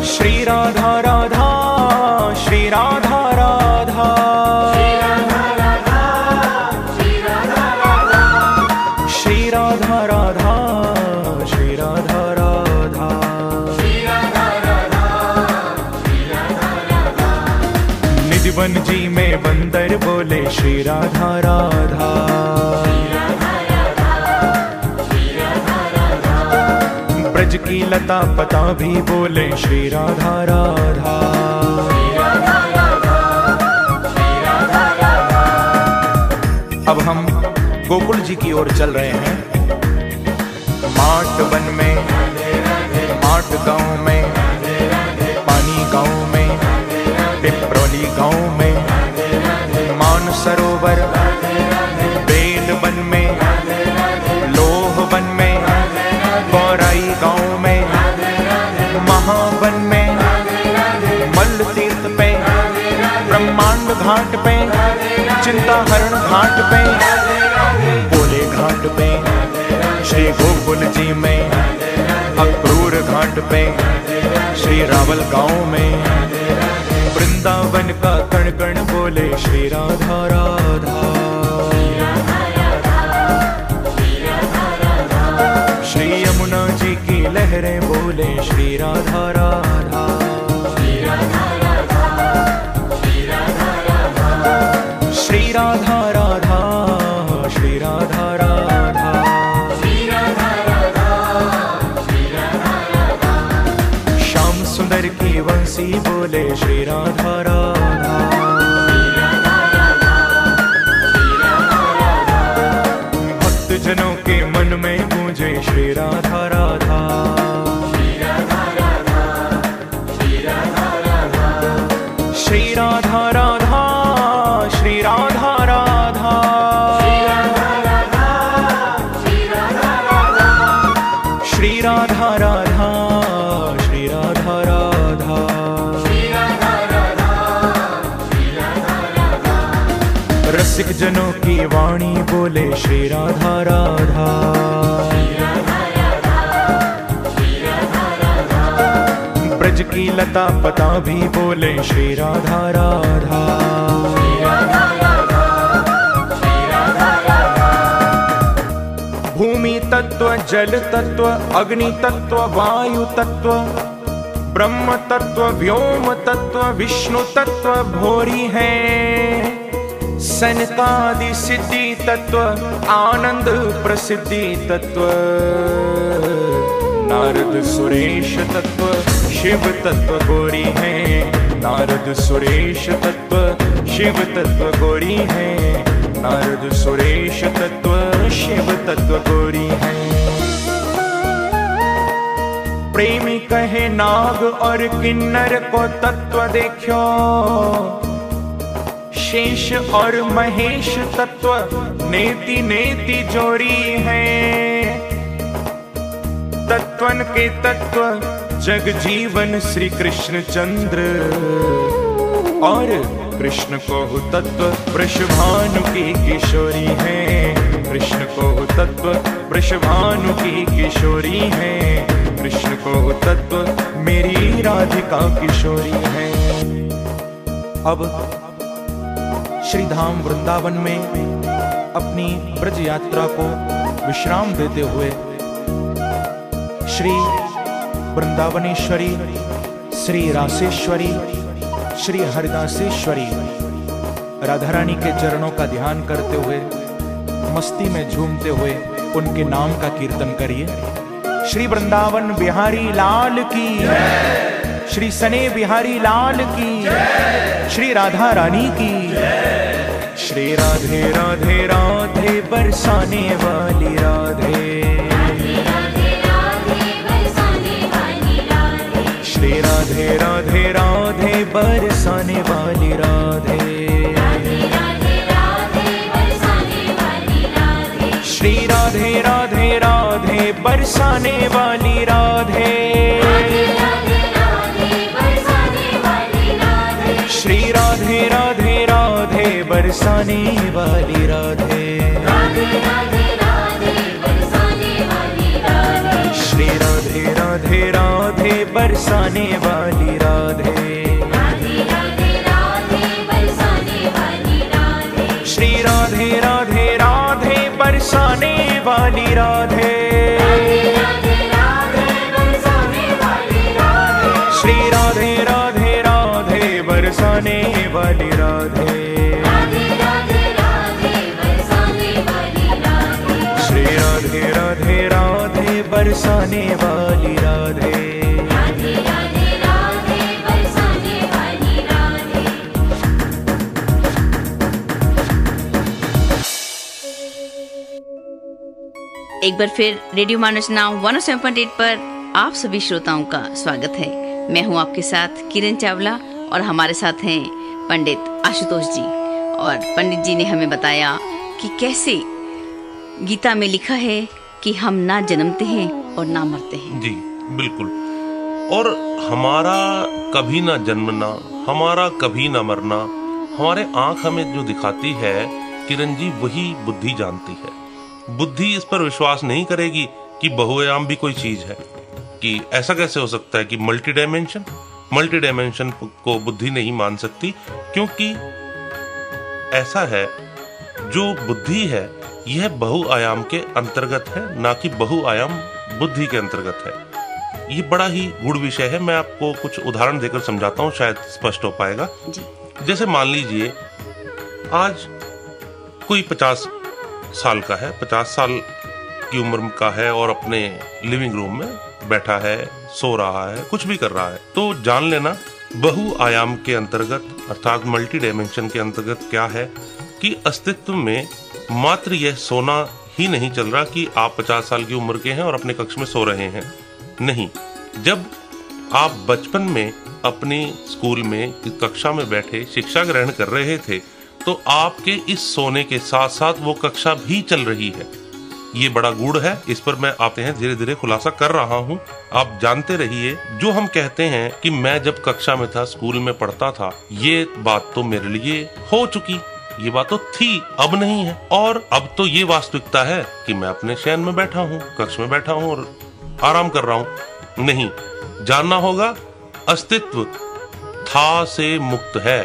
श्री राधा राधा श्री राधा राधा। श्री राधा राधा श्री राधा राधा। श्री राधा राधा। निधिवन जी में बंदर बोले श्री राधा राधा। ब्रज की लता पता भी बोले श्री राधा राधा। अब हम गोकुल जी की ओर चल रहे हैं। माट वन में, माट गांव में, पानी गांव में, पिपरौली गांव में, मान सरोवर, बेल वन में, लोह वन में, गौराई गांव में, महावन में, मल्ल तीर्थ पे, ब्रह्मांड घाट पे, चिंताहरण घाट पे, बोले घाट पे, श्री गोकुल जी में, अक्रूर घाट पे, श्री रावल गांव में, वृंदावन का कण कण बोले श्री राधा राधा। श्री यमुना जी की लहरें बोले श्री राधा राधा। श्री राधा राधा श्री राधा राधा। श्याम सुंदर की वंशी बोले श्री राधा राधा। भक्त जनों के मन में गूंजे श्री राधा राधा। श्री राधा राधा श्री राधा राधा। श्री राधा राधा श्री राधा राधा। रसिक जनों की वाणी बोले श्री राधा राधा। ब्रज की लता पता भी बोले श्री राधा राधा। भूमि तत्व, जल तत्व, अग्नि तत्व, वायु तत्व, ब्रह्म तत्व, व्योम तत्व, विष्णु तत्व भोरी है। सनकादि सिद्धि तत्व, आनंद प्रसिद्धि तत्व, नारद सुरेश तत्व, शिव तत्व गोरी है। नारद सुरेश तत्व, शिव तत्व गोरी है। नारद सुरेश तत्व, शिव तत्व गोरी है। प्रेमी कहे नाग और किन्नर को तत्व देखो। शेष और महेश तत्व नेति नेति जोड़ी है। तत्वन के तत्व जग जीवन श्री कृष्ण चंद्र। और कृष्ण को तत्व वृषभानु की किशोरी है। कृष्ण को तत्व वृषभानु की किशोरी है। कृष्ण को तत्व मेरी राधिका किशोरी है। अब श्री धाम वृंदावन में अपनी ब्रज यात्रा को विश्राम देते हुए श्री वृंदावनेश्वरी, श्री रासेश्वरी, श्री हरिदासेश्वरी राधा रानी के चरणों का ध्यान करते हुए, मस्ती में झूमते हुए उनके नाम का कीर्तन करिए। श्री वृंदावन बिहारी लाल की, श्री सने बिहारी लाल की, श्री राधा रानी की। श्री राधे राधे राधे बरसाने वाली राधे। श्री राधे राधे राधे बरसाने वाली राधे। श्री राधे राधे राधे बरसाने वाली राधे। बरसाने वाली राधे, राधे राधे राधे बरसाने वाली राधे, श्री राधे राधे राधे बरसाने वाली राधे, राधे राधे राधे बरसाने वाली राधे, श्री राधे राधे राधे बरसाने वाली राधे, राधे राधे राधे बरसाने वाली राधे, श्री राधे राधे राधे बरसाने वाली राधे, राधे राधे राधे बरसाने वाली राधे, श्री राधे राधे राधे बरसाने वाली राधे। राधे राधे राधे बरसाने वाली राधे। एक बार फिर रेडियो मानस नाम 107.8 पर आप सभी श्रोताओं का स्वागत है। मैं हूं आपके साथ किरण चावला और हमारे साथ हैं पंडित आशुतोष जी। और पंडित जी ने हमें बताया कि कैसे गीता में लिखा है कि हम ना जन्मते हैं और ना मरते हैं। जी बिल्कुल। और हमारा कभी ना जन्मना, हमारा कभी ना मरना, हमारे आंख हमें जो दिखाती है किरण जी, वही बुद्धि जानती है। बुद्धि इस पर विश्वास नहीं करेगी कि बहुआयाम भी कोई चीज है, कि ऐसा कैसे हो सकता है कि मल्टी डायमेंशन को बुद्धि नहीं मान सकती, क्योंकि ऐसा है जो बुद्धि है यह बहुआयाम के अंतर्गत है, ना कि बहुआयाम बुद्धि के अंतर्गत है। ये बड़ा ही गूढ़ विषय है। मैं आपको कुछ उदाहरण देकर समझाता हूँ, शायद स्पष्ट हो पाएगा। जैसे मान लीजिए आज कोई 50 साल का है, 50 साल की उम्र का है और अपने लिविंग रूम में बैठा है, सो रहा है, कुछ भी कर रहा है, तो जान लेना बहुआयाम के अंतर्गत अर्थात मल्टी डायमेंशन के अंतर्गत क्या है कि अस्तित्व में मात्र यह सोना ही नहीं चल रहा कि आप 50 साल की उम्र के हैं और अपने कक्ष में सो रहे हैं। नहीं, जब आप बचपन में अपनी स्कूल में कक्षा में बैठे शिक्षा ग्रहण कर रहे थे, तो आपके इस सोने के साथ साथ वो कक्षा भी चल रही है। ये बड़ा गूढ़ है, इस पर मैं आते हैं धीरे धीरे खुलासा कर रहा हूँ, आप जानते रहिए। जो हम कहते हैं कि मैं जब कक्षा में था, स्कूल में पढ़ता था, ये बात तो मेरे लिए हो चुकी, ये बात तो थी, अब नहीं है। और अब तो ये वास्तविकता है कि मैं अपने शयन में बैठा हूँ, कक्ष में बैठा हूँ और आराम कर रहा हूँ। नहीं, जानना होगा अस्तित्व था से मुक्त है।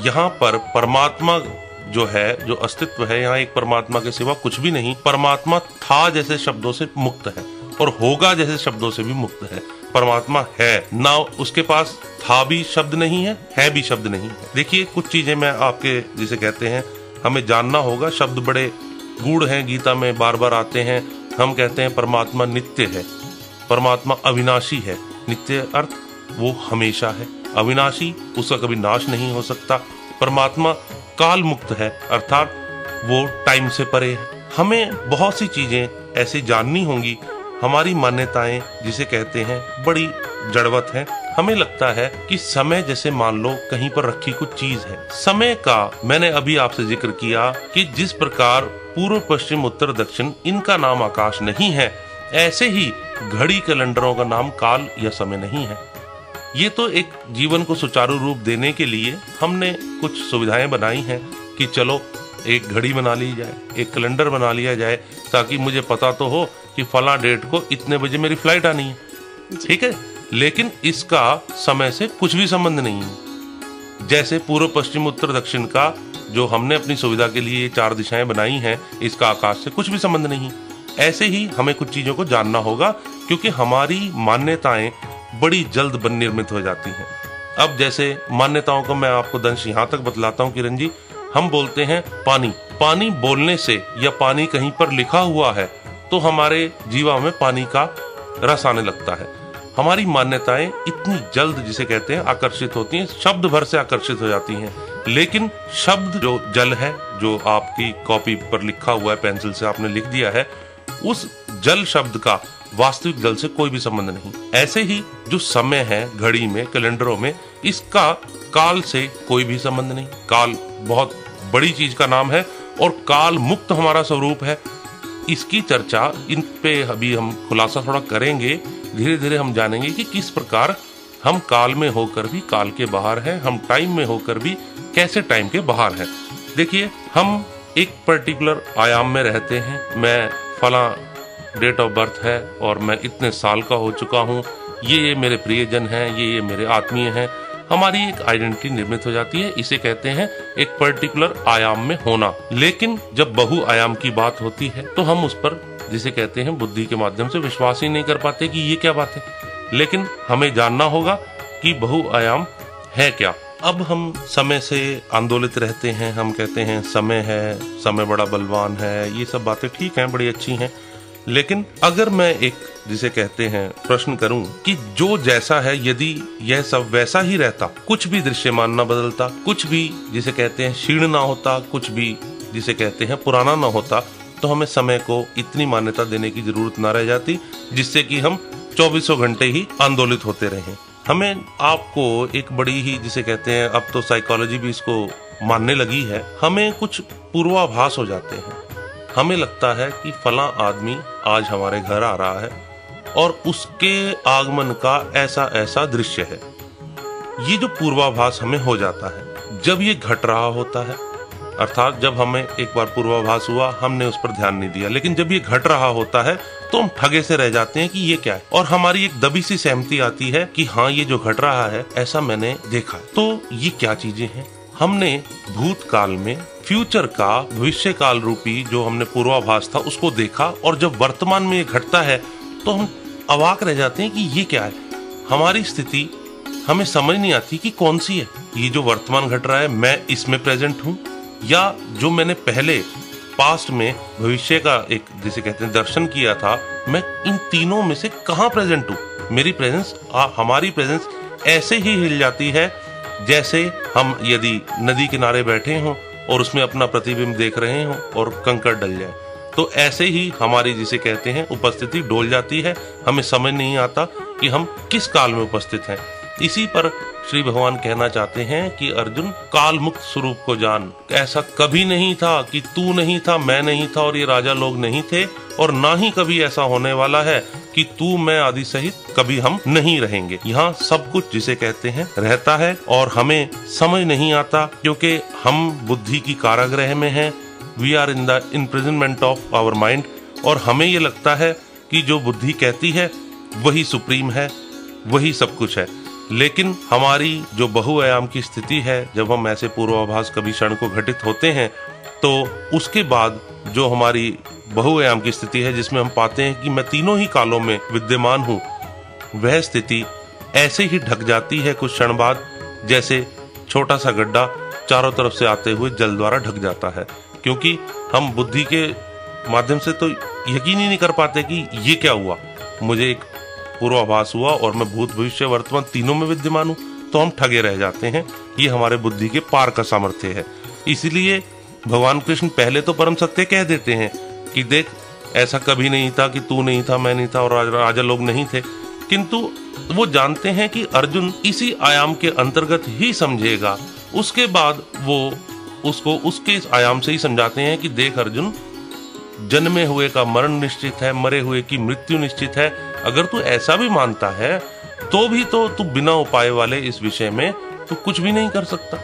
यहाँ पर परमात्मा जो है, जो अस्तित्व है, यहाँ एक परमात्मा के सिवा कुछ भी नहीं। परमात्मा था जैसे शब्दों से मुक्त है और होगा जैसे शब्दों से भी मुक्त है। परमात्मा है ना, उसके पास था भी शब्द नहीं है भी शब्द नहीं है। देखिए कुछ चीजें मैं आपके जिसे कहते हैं हमें जानना होगा। शब्द बड़े गूढ़ हैं, गीता में बार बार आते हैं। हम कहते हैं परमात्मा नित्य है, परमात्मा अविनाशी है। नित्य अर्थ वो हमेशा है, अविनाशी उसका कभी नाश नहीं हो सकता। परमात्मा काल मुक्त है अर्थात वो टाइम से परे है। हमें बहुत सी चीजें ऐसी जाननी होंगी। हमारी मान्यताएं जिसे कहते हैं बड़ी जड़वत है। हमें लगता है कि समय जैसे मान लो कहीं पर रखी कुछ चीज है। समय का मैंने अभी आपसे जिक्र किया कि जिस प्रकार पूर्व पश्चिम उत्तर दक्षिण इनका नाम आकाश नहीं है, ऐसे ही घड़ी कैलेंडरों का नाम काल या समय नहीं है। ये तो एक जीवन को सुचारू रूप देने के लिए हमने कुछ सुविधाएं बनाई हैं कि चलो एक घड़ी बना ली जाए, एक कैलेंडर बना लिया जाए, ताकि मुझे पता तो हो कि फला डेट को इतने बजे मेरी फ्लाइट आनी है, ठीक है। लेकिन इसका समय से कुछ भी संबंध नहीं है। जैसे पूर्व पश्चिम उत्तर दक्षिण का जो हमने अपनी सुविधा के लिए 4 दिशाएं बनाई हैं, इसका आकाश से कुछ भी संबंध नहीं। ऐसे ही हमें कुछ चीजों को जानना होगा, क्योंकि हमारी मान्यताएं बड़ी जल्द निर्मित हो जाती हैं। अब जैसे मान्यताओं को मैं आपको दंश यहाँ तक बतलाता हूँ किरण जी। हम बोलते हैं पानी, पानी बोलने से या पानी कहीं पर लिखा हुआ है तो हमारे जीवा में पानी का रस आने लगता है। हमारी मान्यताएं इतनी जल्द जिसे कहते हैं आकर्षित होती हैं, शब्द भर से आकर्षित हो जाती हैं। लेकिन शब्द जो जल है, जो आपकी कॉपी पर लिखा हुआ है, पेंसिल से आपने लिख दिया है, उस जल शब्द का वास्तविक जल से कोई भी संबंध नहीं। ऐसे ही जो समय है घड़ी में, कैलेंडरों में, इसका काल से कोई भी संबंध नहीं। काल बहुत बड़ी चीज का नाम है और काल मुक्त हमारा स्वरूप है। इसकी चर्चा इन पे अभी हम खुलासा थोड़ा करेंगे। धीरे धीरे हम जानेंगे कि किस प्रकार हम काल में होकर भी काल के बाहर हैं, हम टाइम में होकर भी कैसे टाइम के बाहर हैं। देखिए, हम एक पर्टिकुलर आयाम में रहते हैं। मैं फला डेट ऑफ बर्थ है और मैं इतने साल का हो चुका हूँ, ये मेरे प्रियजन हैं, ये मेरे आत्मीय हैं। हमारी एक आइडेंटिटी निर्मित हो जाती है। इसे कहते हैं एक पर्टिकुलर आयाम में होना। लेकिन जब बहु आयाम की बात होती है तो हम उस पर, जिसे कहते हैं बुद्धि के माध्यम से, विश्वास ही नहीं कर पाते कि ये क्या बात है। लेकिन हमें जानना होगा कि बहु आयाम है क्या। अब हम समय से आंदोलित रहते हैं। हम कहते हैं समय है, समय बड़ा बलवान है। ये सब बातें ठीक हैं, बड़ी अच्छी हैं। लेकिन अगर मैं एक, जिसे कहते हैं, प्रश्न करूं कि जो जैसा है, यदि यह सब वैसा ही रहता, कुछ भी दृश्यमान न बदलता, कुछ भी, जिसे कहते हैं, क्षीण ना होता, कुछ भी, जिसे कहते हैं, पुराना ना होता, तो हमें समय को इतनी मान्यता देने की जरूरत ना रह जाती जिससे कि हम 24 घंटे ही आंदोलित होते रहें। हमें आपको एक बड़ी ही, जिसे कहते हैं, अब तो साइकोलॉजी भी इसको मानने लगी है, हमें कुछ पूर्वाभास हो जाते हैं। हमें लगता है कि फला आदमी आज हमारे घर आ रहा है और उसके आगमन का ऐसा ऐसा दृश्य है। ये जो पूर्वाभास हमें हो जाता है, जब ये घट रहा होता है, अर्थात जब हमें एक बार पूर्वाभास हुआ, हमने उस पर ध्यान नहीं दिया, लेकिन जब ये घट रहा होता है तो हम ठगे से रह जाते हैं कि ये क्या है, और हमारी एक दबी सी सहमति आती है कि हाँ, ये जो घट रहा है ऐसा मैंने देखा है। तो ये क्या चीजें हैं? हमने भूतकाल में फ्यूचर का, भविष्य काल रूपी जो हमने पूर्वाभास था उसको देखा, और जब वर्तमान में ये घटता है तो हम अवाक रह जाते हैं कि ये क्या है। हमारी स्थिति हमें समझ नहीं आती कि कौन सी है। ये जो वर्तमान घट रहा है, मैं इसमें प्रेजेंट हूँ, या जो मैंने पहले पास्ट में भविष्य का एक, जिसे कहते हैं, दर्शन किया था, मैं इन तीनों में से कहाँ प्रेजेंट हूँ। मेरी प्रेजेंस, हमारी प्रेजेंस ऐसे ही हिल जाती है जैसे हम यदि नदी किनारे बैठे हों और उसमें अपना प्रतिबिंब देख रहे हों और कंकड़ डल जाए, तो ऐसे ही हमारी, जिसे कहते हैं, उपस्थिति डोल जाती है। हमें समझ नहीं आता कि हम किस काल में उपस्थित हैं। इसी पर श्री भगवान कहना चाहते हैं कि अर्जुन, काल मुक्त स्वरूप को जान। ऐसा कभी नहीं था कि तू नहीं था, मैं नहीं था और ये राजा लोग नहीं थे, और ना ही कभी ऐसा होने वाला है कि तू मैं आदि सहित कभी हम नहीं रहेंगे। यहाँ सब कुछ, जिसे कहते हैं, रहता है और हमें समझ नहीं आता, क्योंकि हम बुद्धि की कारागृह में हैं। We are in the imprisonment of our mind, और हमें ये लगता है कि जो बुद्धि कहती है वही सुप्रीम है, वही सब कुछ है। लेकिन हमारी जो बहुआयाम की स्थिति है, जब हम ऐसे पूर्वाभास कभी क्षण को घटित होते हैं, तो उसके बाद जो हमारी बहुआयाम की स्थिति है, जिसमें हम पाते हैं कि मैं तीनों ही कालों में विद्यमान हूँ, वह स्थिति ऐसे ही ढक जाती है कुछ क्षण बाद, जैसे छोटा सा गड्ढा चारों तरफ से आते हुए जल द्वारा ढक जाता है। क्योंकि हम बुद्धि के माध्यम से तो यकीन ही नहीं कर पाते कि ये क्या हुआ। मुझे एक पूर्वाभास हुआ और मैं भूत, भविष्य, वर्तमान तीनों में विद्यमान हूँ, तो हम ठगे रह जाते हैं। ये हमारे बुद्धि के पार का सामर्थ्य है। इसीलिए भगवान कृष्ण पहले तो परम सत्य कह देते हैं कि देख, ऐसा कभी नहीं था कि तू नहीं था, मैं नहीं था और राजा लोग नहीं थे। किंतु वो जानते हैं कि अर्जुन इसी आयाम के अंतर्गत ही समझेगा। उसके बाद वो उसको उसके आयाम से ही समझाते हैं कि देख अर्जुन, जन्मे हुए का मरण निश्चित है, मरे हुए की मृत्यु निश्चित है। अगर तू ऐसा भी मानता है तो भी तो तू बिना उपाय वाले इस विषय में तू कुछ भी नहीं कर सकता।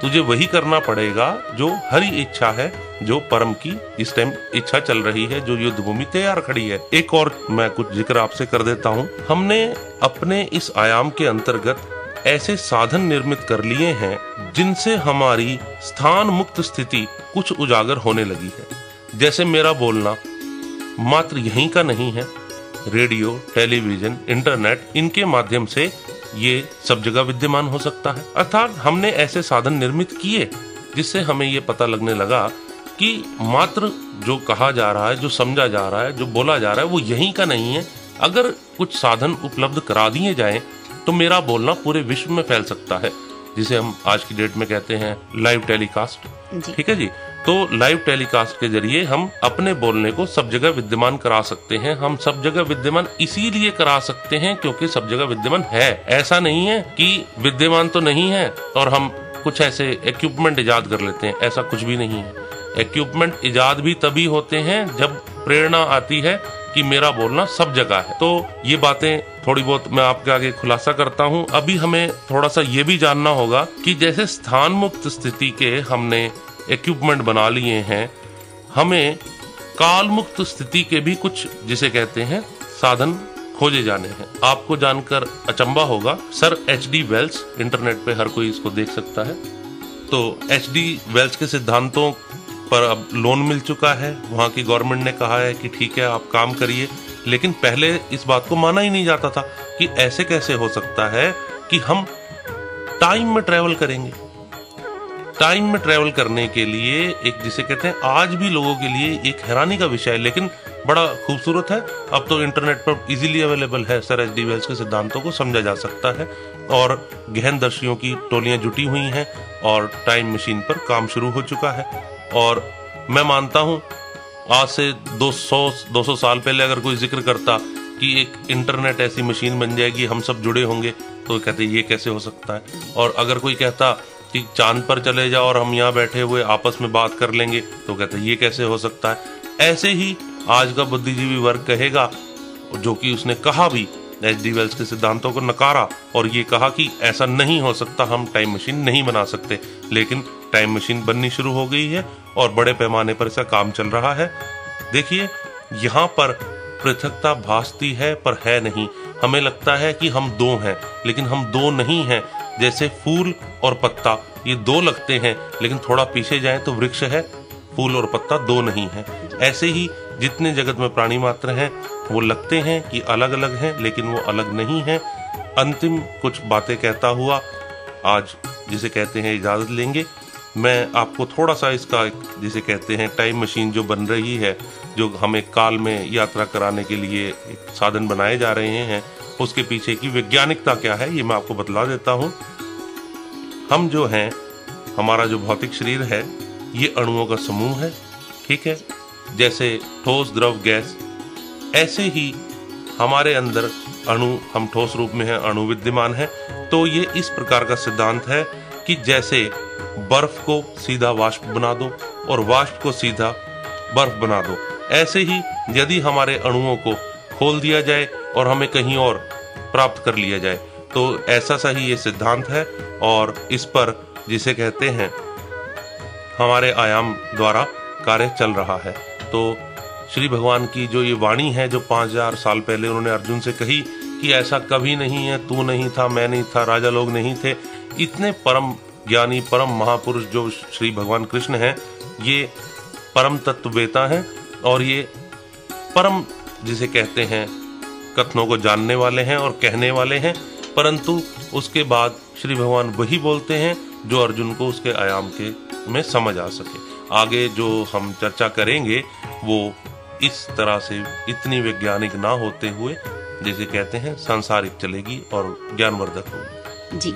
तुझे वही करना पड़ेगा जो हरि इच्छा है, जो परम की इस टाइम इच्छा चल रही है, जो युद्ध भूमि तैयार खड़ी है। एक और मैं कुछ जिक्र आपसे कर देता हूँ। हमने अपने इस आयाम के अंतर्गत ऐसे साधन निर्मित कर लिए हैं जिनसे हमारी स्थान मुक्त स्थिति कुछ उजागर होने लगी है। जैसे मेरा बोलना मात्र यहीं का नहीं है, रेडियो, टेलीविजन, इंटरनेट, इनके माध्यम से ये सब जगह विद्यमान हो सकता है। अर्थात हमने ऐसे साधन निर्मित किए जिससे हमें ये पता लगने लगा कि मात्र जो कहा जा रहा है, जो समझा जा रहा है, जो बोला जा रहा है, वो यहीं का नहीं है। अगर कुछ साधन उपलब्ध करा दिए जाएं तो मेरा बोलना पूरे विश्व में फैल सकता है, जिसे हम आज की डेट में कहते हैं लाइव टेलीकास्ट। ठीक है जी। तो लाइव टेलीकास्ट के जरिए हम अपने बोलने को सब जगह विद्यमान करा सकते हैं। हम सब जगह विद्यमान इसीलिए करा सकते हैं क्योंकि सब जगह विद्यमान है। ऐसा नहीं है कि विद्यमान तो नहीं है और हम कुछ ऐसे इक्विपमेंट इजाद कर लेते हैं, ऐसा कुछ भी नहीं है। इक्विपमेंट इजाद भी तभी होते हैं जब प्रेरणा आती है कि मेरा बोलना सब जगह है। तो ये बातें थोड़ी बहुत मैं आपके आगे खुलासा करता हूँ। अभी हमें थोड़ा सा ये भी जानना होगा कि जैसे स्थान मुक्त स्थिति के हमने इक्विपमेंट बना लिए हैं, हमें काल मुक्त स्थिति के भी कुछ जिसे कहते हैं साधन खोजे जाने हैं। आपको जानकर अचंभा होगा, सर एच.डी. वेल्स, इंटरनेट पे हर कोई इसको देख सकता है, तो एच.डी. वेल्स के सिद्धांतों पर अब लोन मिल चुका है। वहाँ की गवर्नमेंट ने कहा है कि ठीक है आप काम करिए, लेकिन पहले इस बात को माना ही नहीं जाता था कि ऐसे कैसे हो सकता है कि हम टाइम में ट्रेवल करेंगे। टाइम में ट्रेवल करने के लिए एक जिसे कहते हैं आज भी लोगों के लिए एक हैरानी का विषय है, लेकिन बड़ा खूबसूरत है। अब तो इंटरनेट पर इजीली अवेलेबल है, सर एच.डी. वेल्स के सिद्धांतों को समझा जा सकता है और गहनदर्शियों की टोलियां जुटी हुई हैं और टाइम मशीन पर काम शुरू हो चुका है। और मैं मानता हूं आज से 200 साल पहले अगर कोई जिक्र करता कि एक इंटरनेट ऐसी मशीन बन जाएगी, हम सब जुड़े होंगे, तो कहते ये कैसे हो सकता है। और अगर कोई कहता कि चांद पर चले जाओ और हम यहाँ बैठे हुए आपस में बात कर लेंगे, तो कहते ये कैसे हो सकता है। ऐसे ही आज का बुद्धिजीवी वर्ग कहेगा, जो कि उसने कहा भी, एच.डी. वेल्स के सिद्धांतों को नकारा और ये कहा कि ऐसा नहीं हो सकता, हम टाइम मशीन नहीं बना सकते। लेकिन टाइम मशीन बननी शुरू हो गई है और बड़े पैमाने पर इसका काम चल रहा है। देखिए यहाँ पर पृथकता भासती है पर है नहीं। हमें लगता है कि हम दो हैं, लेकिन हम दो नहीं हैं। जैसे फूल और पत्ता ये दो लगते हैं, लेकिन थोड़ा पीछे जाएं तो वृक्ष है, फूल और पत्ता दो नहीं है। ऐसे ही जितने जगत में प्राणी मात्र हैं वो लगते हैं कि अलग अलग हैं, लेकिन वो अलग नहीं हैं। अंतिम कुछ बातें कहता हुआ आज जिसे कहते हैं इजाजत लेंगे। मैं आपको थोड़ा सा इसका जिसे कहते हैं टाइम मशीन जो बन रही है, जो हमें काल में यात्रा कराने के लिए एक साधन बनाए जा रहे हैं, उसके पीछे की वैज्ञानिकता क्या है ये मैं आपको बतला देता हूँ। हम जो हैं, हमारा जो भौतिक शरीर है ये अणुओं का समूह है, ठीक है। जैसे ठोस द्रव गैस, ऐसे ही हमारे अंदर अणु, हम ठोस रूप में हैं, अणु विद्यमान है। तो ये इस प्रकार का सिद्धांत है कि जैसे बर्फ को सीधा वाष्प बना दो और वाष्प को सीधा बर्फ बना दो, ऐसे ही यदि हमारे अणुओं को खोल दिया जाए और हमें कहीं और प्राप्त कर लिया जाए, तो ऐसा सा ही ये सिद्धांत है। और इस पर जिसे कहते हैं हमारे आयाम द्वारा कार्य चल रहा है। तो श्री भगवान की जो ये वाणी है, जो 5000 साल पहले उन्होंने अर्जुन से कही कि ऐसा कभी नहीं है, तू नहीं था, मैं नहीं था, राजा लोग नहीं थे, इतने परम ज्ञानी, परम महापुरुष जो श्री भगवान कृष्ण हैं, ये परम तत्ववेता हैं और ये परम जिसे कहते हैं कथनों को जानने वाले हैं और कहने वाले हैं। परंतु उसके बाद श्री भगवान वही बोलते हैं जो अर्जुन को उसके आयाम के में समझ आ सके। आगे जो हम चर्चा करेंगे वो इस तरह से इतनी वैज्ञानिक ना होते हुए जैसे कहते हैं सांसारिक चलेगी और ज्ञानवर्धक होगी। जी,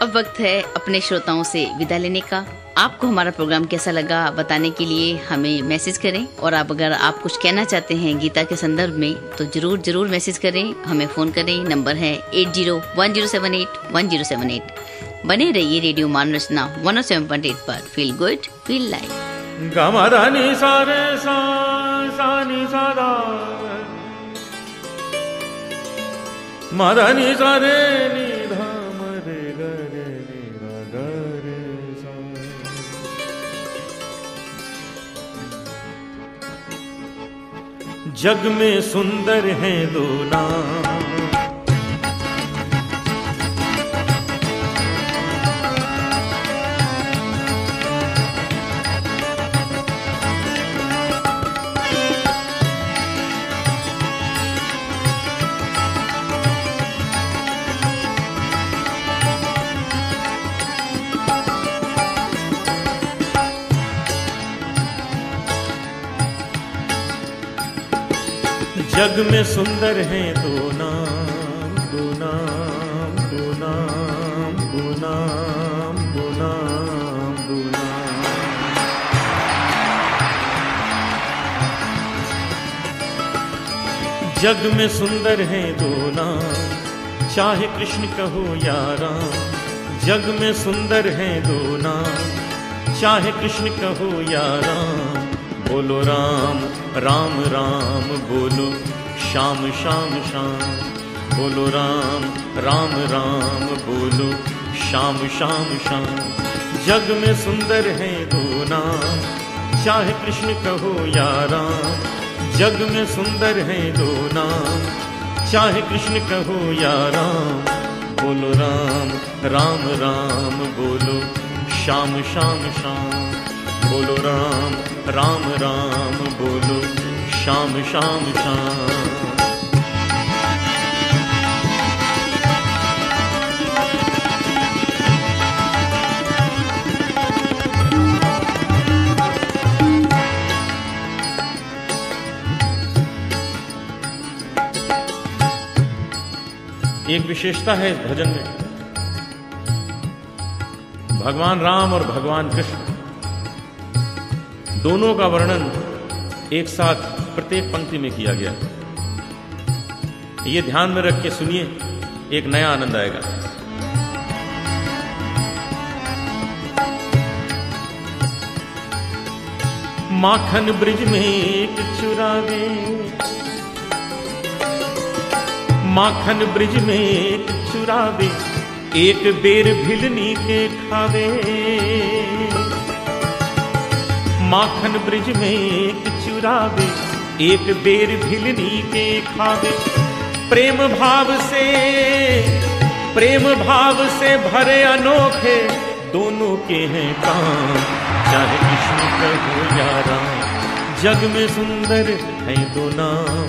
अब वक्त है अपने श्रोताओं से विदा लेने का। आपको हमारा प्रोग्राम कैसा लगा बताने के लिए हमें मैसेज करें, और अगर आप कुछ कहना चाहते हैं गीता के संदर्भ में तो जरूर मैसेज करें, हमें फोन करें। नंबर है 8010781078। बने रहिए रेडियो मानरचना 107.8 पर। Feel good, feel live. गमरानी सारे सा नी सादा मदानी सारे नी धाम रे रे रे सा। जग में सुंदर है दो नाम, जग में सुंदर हैं दो नाम, दो नाम, दो नाम, दो नाम, दो नाम, दो नाम। जग में सुंदर हैं दो नाम, चाहे कृष्ण कहो या राम। जग में सुंदर हैं दो नाम, चाहे कृष्ण कहो या राम। बोलो राम राम राम, बोलो श्याम श्याम श्याम। बोलो राम राम राम, बोलो श्याम श्याम श्याम। जग में सुंदर है दो नाम, चाहे कृष्ण कहो या राम। जग में सुंदर है दो नाम, चाहे कृष्ण कहो या राम। बोलो राम राम राम बोलो श्याम श्याम श्याम। बोलो राम राम राम बोलो श्याम श्याम श्याम। एक विशेषता है इस भजन में, भगवान राम और भगवान कृष्ण दोनों का वर्णन एक साथ प्रत्येक पंक्ति में किया गया। ये ध्यान में रख के सुनिए, एक नया आनंद आएगा। माखन ब्रिज में एक चुरावे, माखन ब्रिज में एक चुरावे, एक बेर भिलनी के खावे। माखन ब्रिज में एक चुरावे, एक बेर भिलनी के खावे। प्रेम भाव से भरे अनोखे दोनों के हैं काम, चाहे कृष्ण कहो या राम। जग में सुंदर है दो नाम,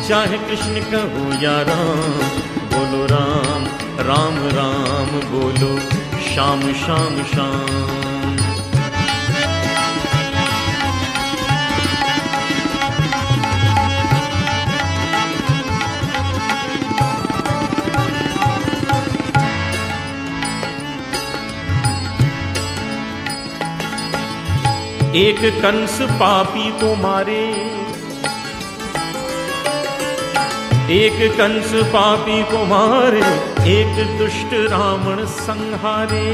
चाहे कृष्ण कहो या राम। बोलो राम राम राम बोलो श्याम श्याम श्याम। एक कंस पापी को मारे, एक कंस पापी को मारे, एक दुष्ट रावण संहारे।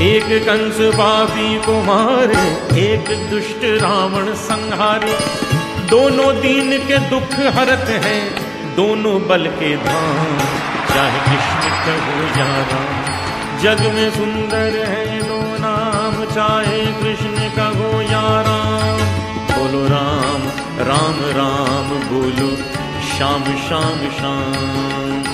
एक कंस पापी को मारे, एक दुष्ट रावण संहारे। दोनों दीन के दुख हरत हैं, दोनों बल के धाम, चाहे कृष्ण कहो या राम। जग में सुंदर है दो नाम, चाहे कृष्ण कहो या राम। बोलो राम राम राम बोलो श्याम श्याम श्याम।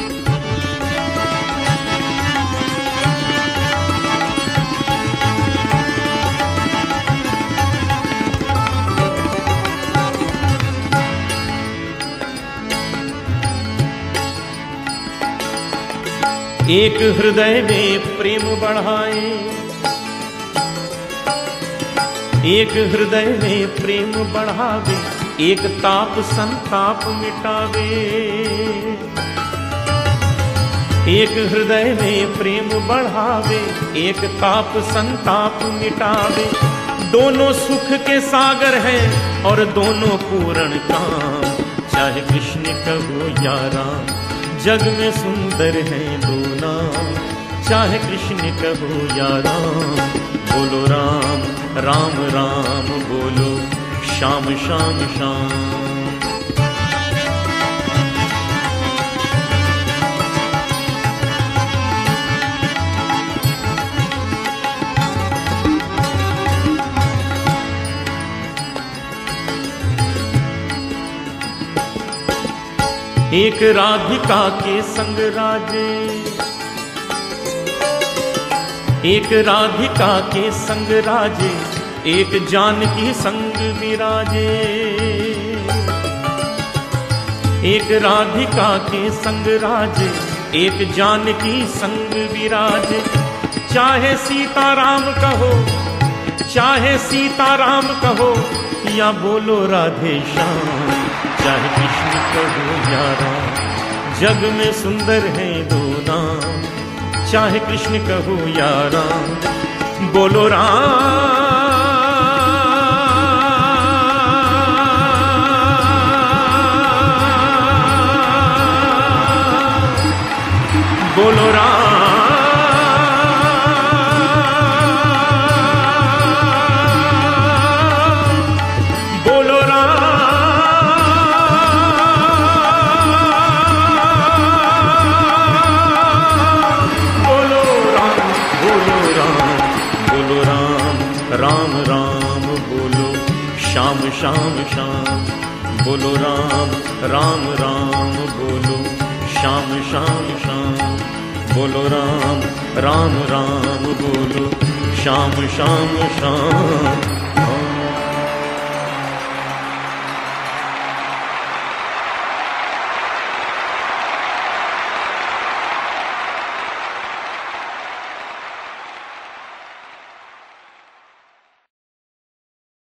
एक हृदय में प्रेम बढ़ाए, एक हृदय में प्रेम बढ़ावे, एक ताप संताप मिटावे। एक हृदय में प्रेम बढ़ावे, एक ताप संताप मिटावे। दोनों सुख के सागर हैं और दोनों पूर्ण काम, चाहे कृष्ण कहो या राम। जग में सुंदर है दो नाम, चाहे कृष्ण कहो या राम। बोलो राम राम राम बोलो श्याम श्याम श्याम। एक राधिका के संग राजे, एक राधिका के संग राजे, एक जानकी संग विराजे। एक राधिका के संग राजे, एक जानकी संग विराजे। चाहे सीताराम कहो, चाहे सीताराम कहो, या बोलो राधे श्याम। चाहे कृष्ण कहो या राम, जग में सुंदर है दो नाम, चाहे कृष्ण कहो या राम। बोलो राम बोलो राम बोलो राम बोलो राम राम बोलो, श्याम श्याम श्याम बोलो, राम राम राम बोलो, श्याम श्याम श्याम बोलो, राम राम राम बोलो, श्याम श्याम श्याम।